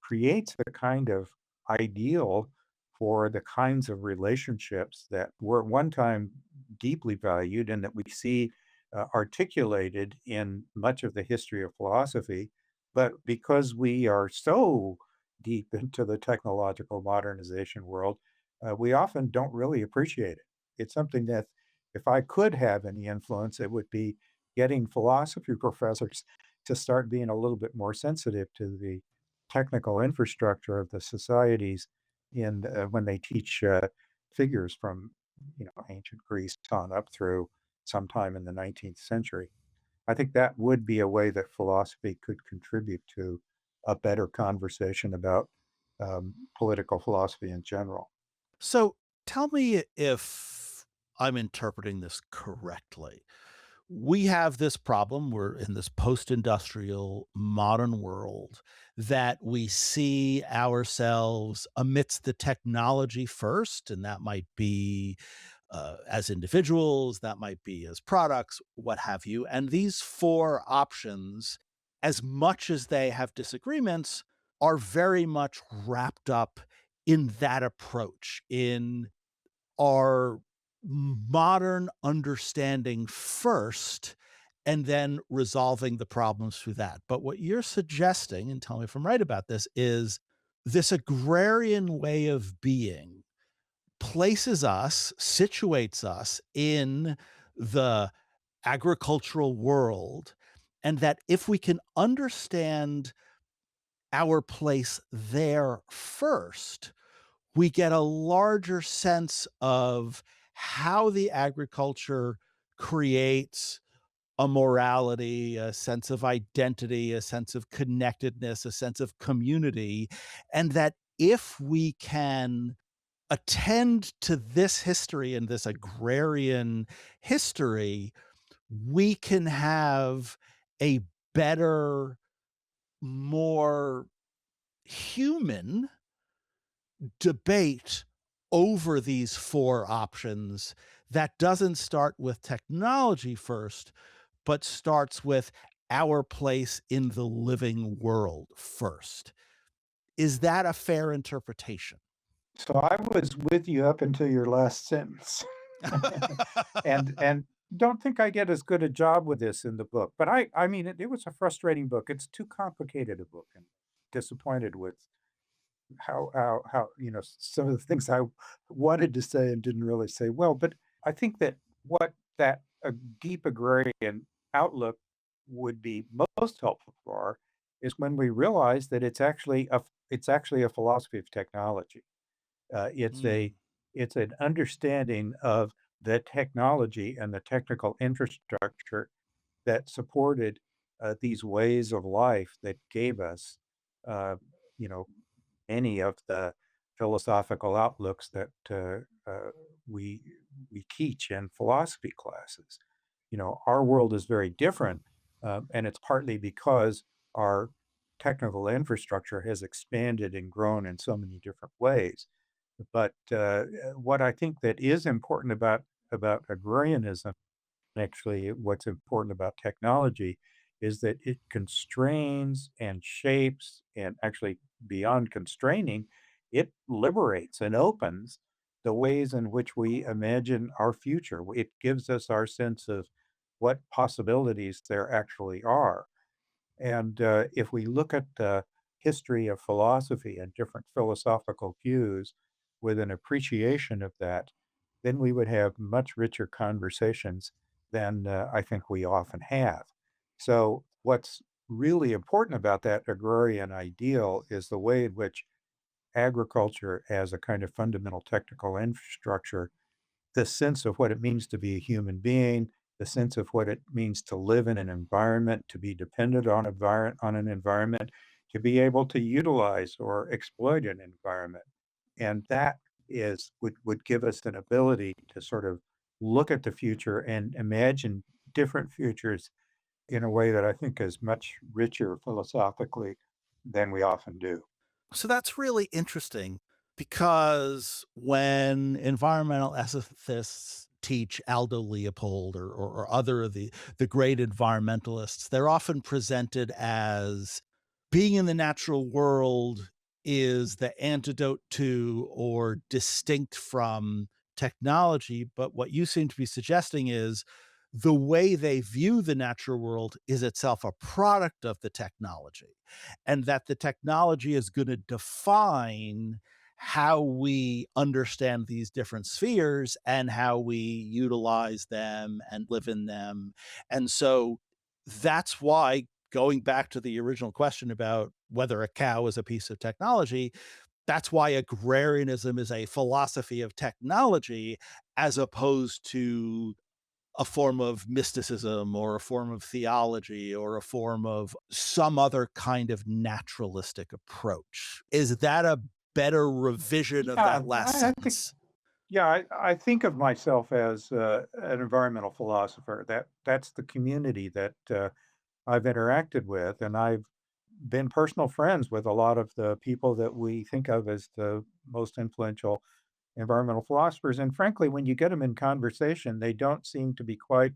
creates a kind of ideal for the kinds of relationships that were at one time deeply valued and that we see articulated in much of the history of philosophy. But because we are so deep into the technological modernization world, we often don't really appreciate it. It's something that if I could have any influence, it would be getting philosophy professors to start being a little bit more sensitive to the technical infrastructure of the societies in when they teach figures from ancient Greece on up through sometime in the 19th century. I think that would be a way that philosophy could contribute to a better conversation about political philosophy in general. So tell me if I'm interpreting this correctly. We have this problem. We're in this post industrial modern world that we see ourselves amidst the technology first, and that might be as individuals, that might be as products, what have you. And these four options, as much as they have disagreements, are very much wrapped up in that approach, in our modern understanding first and then resolving the problems through that. But what you're suggesting, and tell me if I'm right about this, is this agrarian way of being places us, situates us in the agricultural world. And that if we can understand our place there first, we get a larger sense of how the agriculture creates a morality, a sense of identity, a sense of connectedness, a sense of community. And that if we can attend to this history and this agrarian history, we can have a better, more human debate over these four options that doesn't start with technology first, but starts with our place in the living world first. Is that a fair interpretation? So I was with you up until your last sentence. And don't think I get as good a job with this in the book, but I mean, it was a frustrating book. It's too complicated a book, and disappointed with how some of the things I wanted to say and didn't really say well. But I think that what that a deep agrarian outlook would be most helpful for is when we realize that it's actually a philosophy of technology. It's Mm. it's an understanding of the technology and the technical infrastructure that supported these ways of life that gave us, uh, you know, any of the philosophical outlooks that we we teach in philosophy classes. Our world is very different, and it's partly because our technical infrastructure has expanded and grown in so many different ways. But what I think that is important about agrarianism, actually, what's important about technology is that it constrains and shapes, and actually beyond constraining, it liberates and opens the ways in which we imagine our future. It gives us our sense of what possibilities there actually are. And if we look at the history of philosophy and different philosophical views with an appreciation of that, then we would have much richer conversations than I think we often have. So, what's really important about that agrarian ideal is the way in which agriculture, as a kind of fundamental technical infrastructure, the sense of what it means to be a human being, the sense of what it means to live in an environment, to be dependent on an environment, to be able to utilize or exploit an environment. And that would give us an ability to sort of look at the future and imagine different futures in a way that I think is much richer philosophically than we often do. So that's really interesting because when environmental ethicists teach Aldo Leopold or other of the great environmentalists, they're often presented as being in the natural world is the antidote to or distinct from technology. But what you seem to be suggesting is the way they view the natural world is itself a product of the technology, and that the technology is going to define how we understand these different spheres and how we utilize them and live in them. And so that's why, going back to the original question about whether a cow is a piece of technology, that's why agrarianism is a philosophy of technology as opposed to a form of mysticism or a form of theology or a form of some other kind of naturalistic approach. Is that a better revision of Yeah, that last I think sentence? yeah, I think of myself as an environmental philosopher. That's the community that I've interacted with, and I've been personal friends with a lot of the people that we think of as the most influential environmental philosophers. And frankly, when you get them in conversation, they don't seem to be quite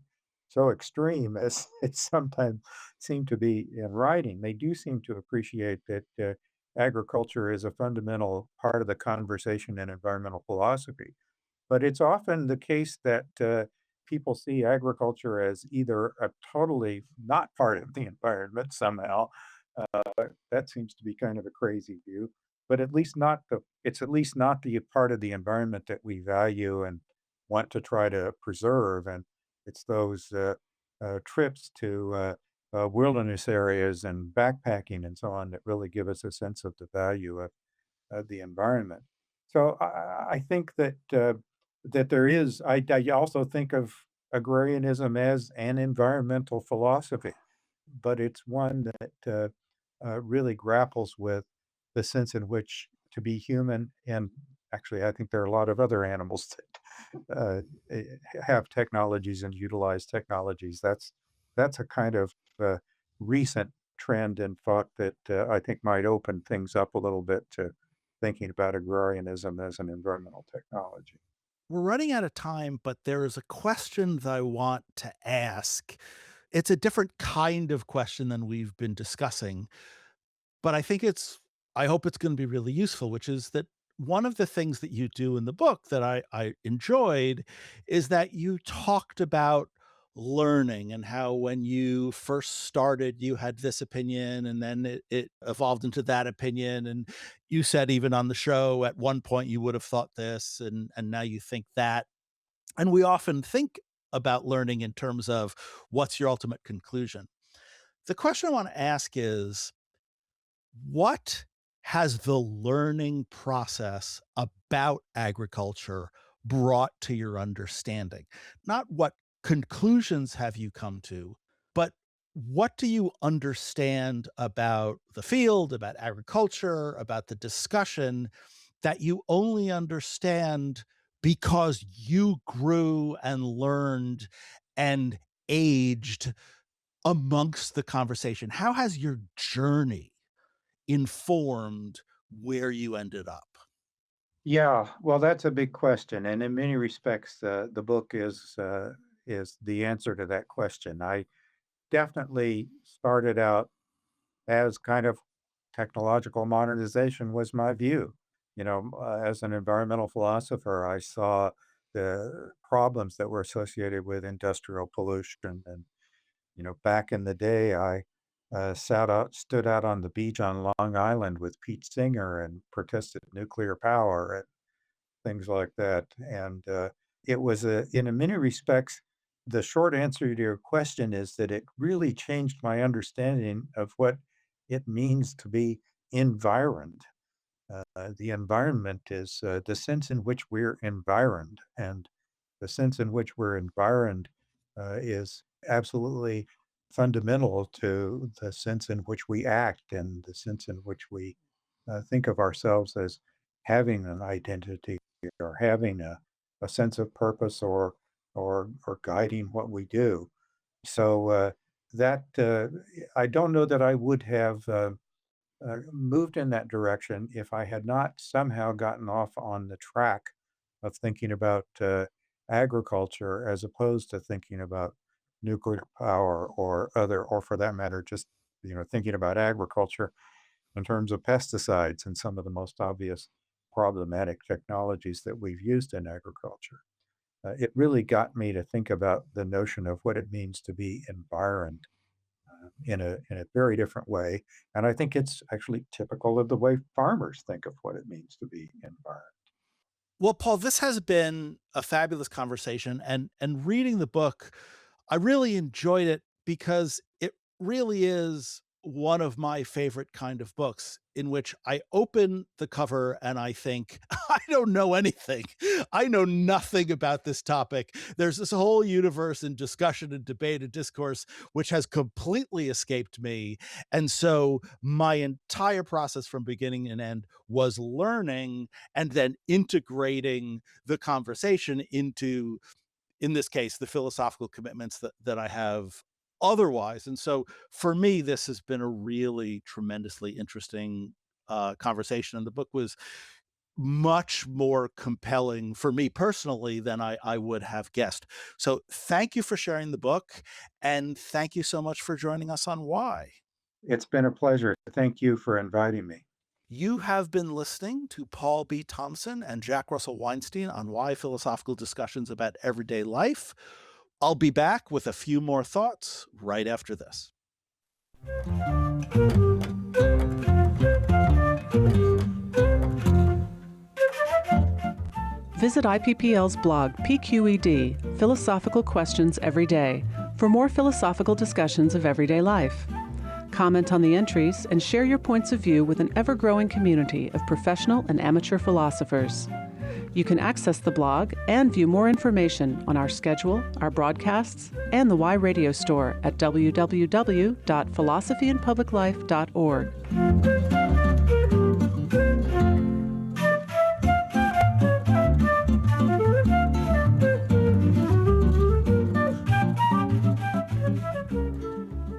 so extreme as it sometimes seem to be in writing. They do seem to appreciate that agriculture is a fundamental part of the conversation in environmental philosophy. But it's often the case that people see agriculture as either a totally not part of the environment somehow. That seems to be kind of a crazy view, but at least not the part of the environment that we value and want to try to preserve. And it's those trips to wilderness areas and backpacking and so on that really give us a sense of the value of the environment. So I think that that there is. I also think of agrarianism as an environmental philosophy, but it's one that really grapples with the sense in which to be human. And actually, I think there are a lot of other animals that have technologies and utilize technologies. That's a kind of recent trend in thought that I think might open things up a little bit to thinking about agrarianism as an environmental technology. We're running out of time, but there is a question that I want to ask. It's a different kind of question than we've been discussing, but I hope it's gonna be really useful, which is that one of the things that you do in the book that I enjoyed is that you talked about learning and how when you first started, you had this opinion, and then it evolved into that opinion, and you said even on the show, at one point, you would have thought this, and now you think that. And we often think about learning in terms of what's your ultimate conclusion. The question I wanna ask is, what has the learning process about agriculture brought to your understanding? Not what conclusions have you come to, but what do you understand about the field, about agriculture, about the discussion that you only understand because you grew and learned and aged amongst the conversation? How has your journey informed where you ended up? Yeah, well, that's a big question, and in many respects, the book is the answer to that question. I definitely started out as kind of technological modernization was my view. As an environmental philosopher, I saw the problems that were associated with industrial pollution. And, back in the day, I stood out on the beach on Long Island with Pete Singer and protested nuclear power and things like that. And it was, in many respects, the short answer to your question is that it really changed my understanding of what it means to be environed. The environment is the sense in which we're environed, and the sense in which we're environed is absolutely fundamental to the sense in which we act and the sense in which we think of ourselves as having an identity or having a sense of purpose or guiding what we do. So that I don't know that I would have moved in that direction if I had not somehow gotten off on the track of thinking about agriculture as opposed to thinking about nuclear power or other, or for that matter, just thinking about agriculture in terms of pesticides and some of the most obvious problematic technologies that we've used in agriculture. It really got me to think about the notion of what it means to be environed in a very different way, and I think it's actually typical of the way farmers think of what it means to be environed. Well, Paul, this has been a fabulous conversation, and reading the book, I really enjoyed it because it really is one of my favorite kind of books in which I open the cover and I think, I don't know anything. I know nothing about this topic. There's this whole universe and discussion and debate and discourse which has completely escaped me. And so my entire process from beginning and end was learning and then integrating the conversation into, in this case, the philosophical commitments that I have otherwise. And so for me, this has been a really tremendously interesting conversation. And the book was much more compelling for me personally than I would have guessed. So thank you for sharing the book. And thank you so much for joining us on Why. It's been a pleasure. Thank you for inviting me. You have been listening to Paul B. Thompson and Jack Russell Weinstein on Why Philosophical Discussions About Everyday Life. I'll be back with a few more thoughts right after this. Visit IPPL's blog, PQED, Philosophical Questions Every Day, for more philosophical discussions of everyday life. Comment on the entries and share your points of view with an ever-growing community of professional and amateur philosophers. You can access the blog and view more information on our schedule, our broadcasts, and the Y Radio store at www.philosophyinpubliclife.org.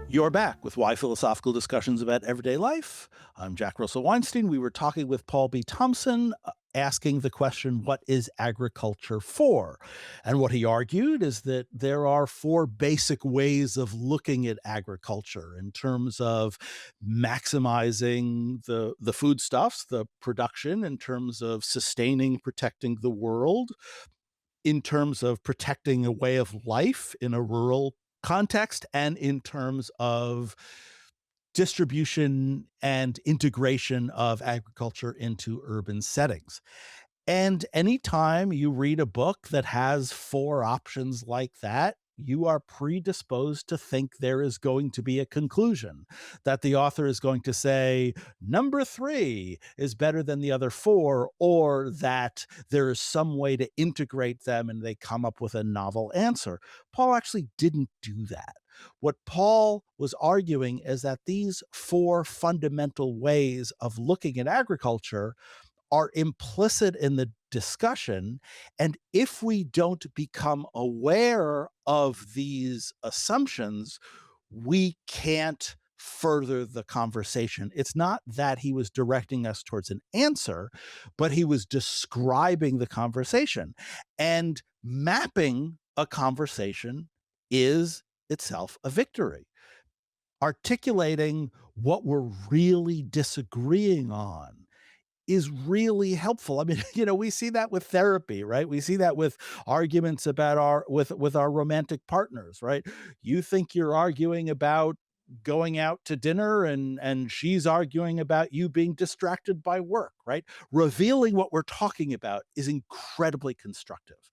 You're back with Why Philosophical Discussions About Everyday Life. I'm Jack Russell Weinstein. We were talking with Paul B. Thompson, asking the question, what is agriculture for? And what he argued is that there are four basic ways of looking at agriculture in terms of maximizing the foodstuffs, the production, in terms of sustaining, protecting the world, in terms of protecting a way of life in a rural context, and in terms of distribution and integration of agriculture into urban settings. And anytime you read a book that has four options like that, you are predisposed to think there is going to be a conclusion, that the author is going to say, number three is better than the other four, or that there is some way to integrate them and they come up with a novel answer. Paul actually didn't do that. What Paul was arguing is that these four fundamental ways of looking at agriculture are implicit in the discussion. And if we don't become aware of these assumptions, we can't further the conversation. It's not that he was directing us towards an answer, but he was describing the conversation. And mapping a conversation is itself a victory. Articulating what we're really disagreeing on is really helpful. I mean, we see that with therapy, right? We see that with arguments about with our romantic partners, right? You think you're arguing about going out to dinner and she's arguing about you being distracted by work, right? Revealing what we're talking about is incredibly constructive.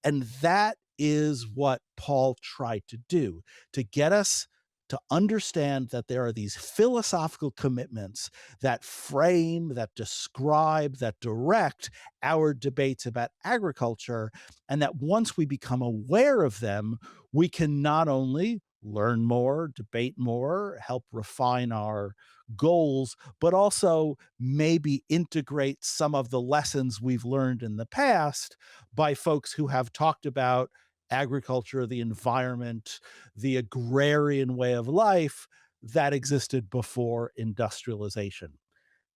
And that is what Paul tried to do, to get us to understand that there are these philosophical commitments that frame, that describe, that direct our debates about agriculture, and that once we become aware of them, we can not only learn more, debate more, help refine our goals, but also maybe integrate some of the lessons we've learned in the past by folks who have talked about agriculture, the environment, the agrarian way of life that existed before industrialization.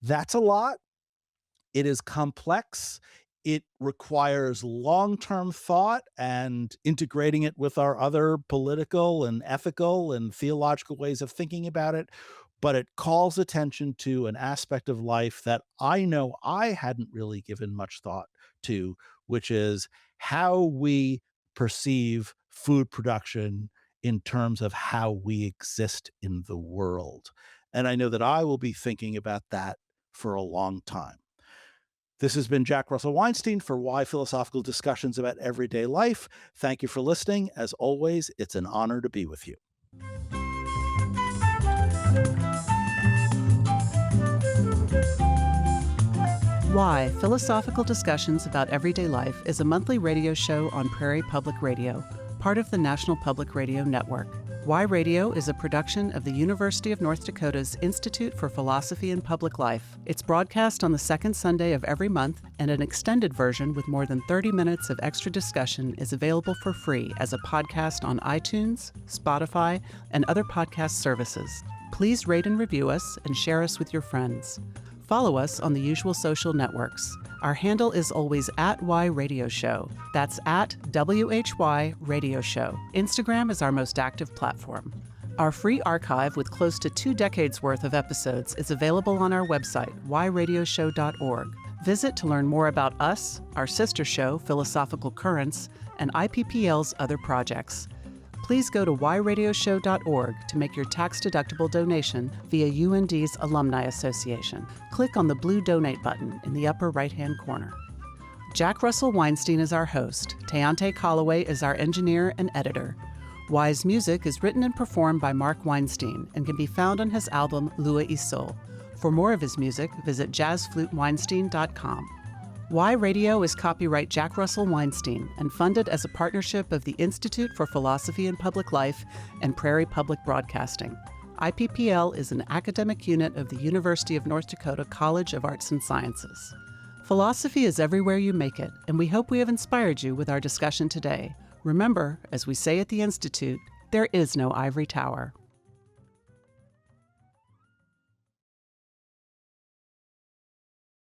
That's a lot. It is complex. It requires long-term thought and integrating it with our other political and ethical and theological ways of thinking about it. But it calls attention to an aspect of life that I know I hadn't really given much thought to, which is how we perceive food production in terms of how we exist in the world. And I know that I will be thinking about that for a long time. This has been Jack Russell Weinstein for Why Philosophical Discussions About Everyday Life. Thank you for listening. As always, it's an honor to be with you. Why Philosophical Discussions About Everyday Life is a monthly radio show on Prairie Public Radio, part of the National Public Radio Network. Why Radio is a production of the University of North Dakota's Institute for Philosophy and Public Life. It's broadcast on the second Sunday of every month, and an extended version with more than 30 minutes of extra discussion is available for free as a podcast on iTunes, Spotify, and other podcast services. Please rate and review us and share us with your friends. Follow us on the usual social networks. Our handle is always @Y Radio Show. That's @WHY Radio Show. Instagram is our most active platform. Our free archive with close to 2 decades worth of episodes is available on our website, yradioshow.org. Visit to learn more about us, our sister show, Philosophical Currents, and IPPL's other projects. Please go to yradioshow.org to make your tax-deductible donation via UND's Alumni Association. Click on the blue Donate button in the upper right-hand corner. Jack Russell Weinstein is our host. Teante Calloway is our engineer and editor. Why's music is written and performed by Mark Weinstein and can be found on his album Lua y Sol. For more of his music, visit jazzfluteweinstein.com. Why Radio is copyright Jack Russell Weinstein and funded as a partnership of the Institute for Philosophy and Public Life and Prairie Public Broadcasting. IPPL is an academic unit of the University of North Dakota College of Arts and Sciences. Philosophy is everywhere you make it, and we hope we have inspired you with our discussion today. Remember, as we say at the Institute, there is no ivory tower.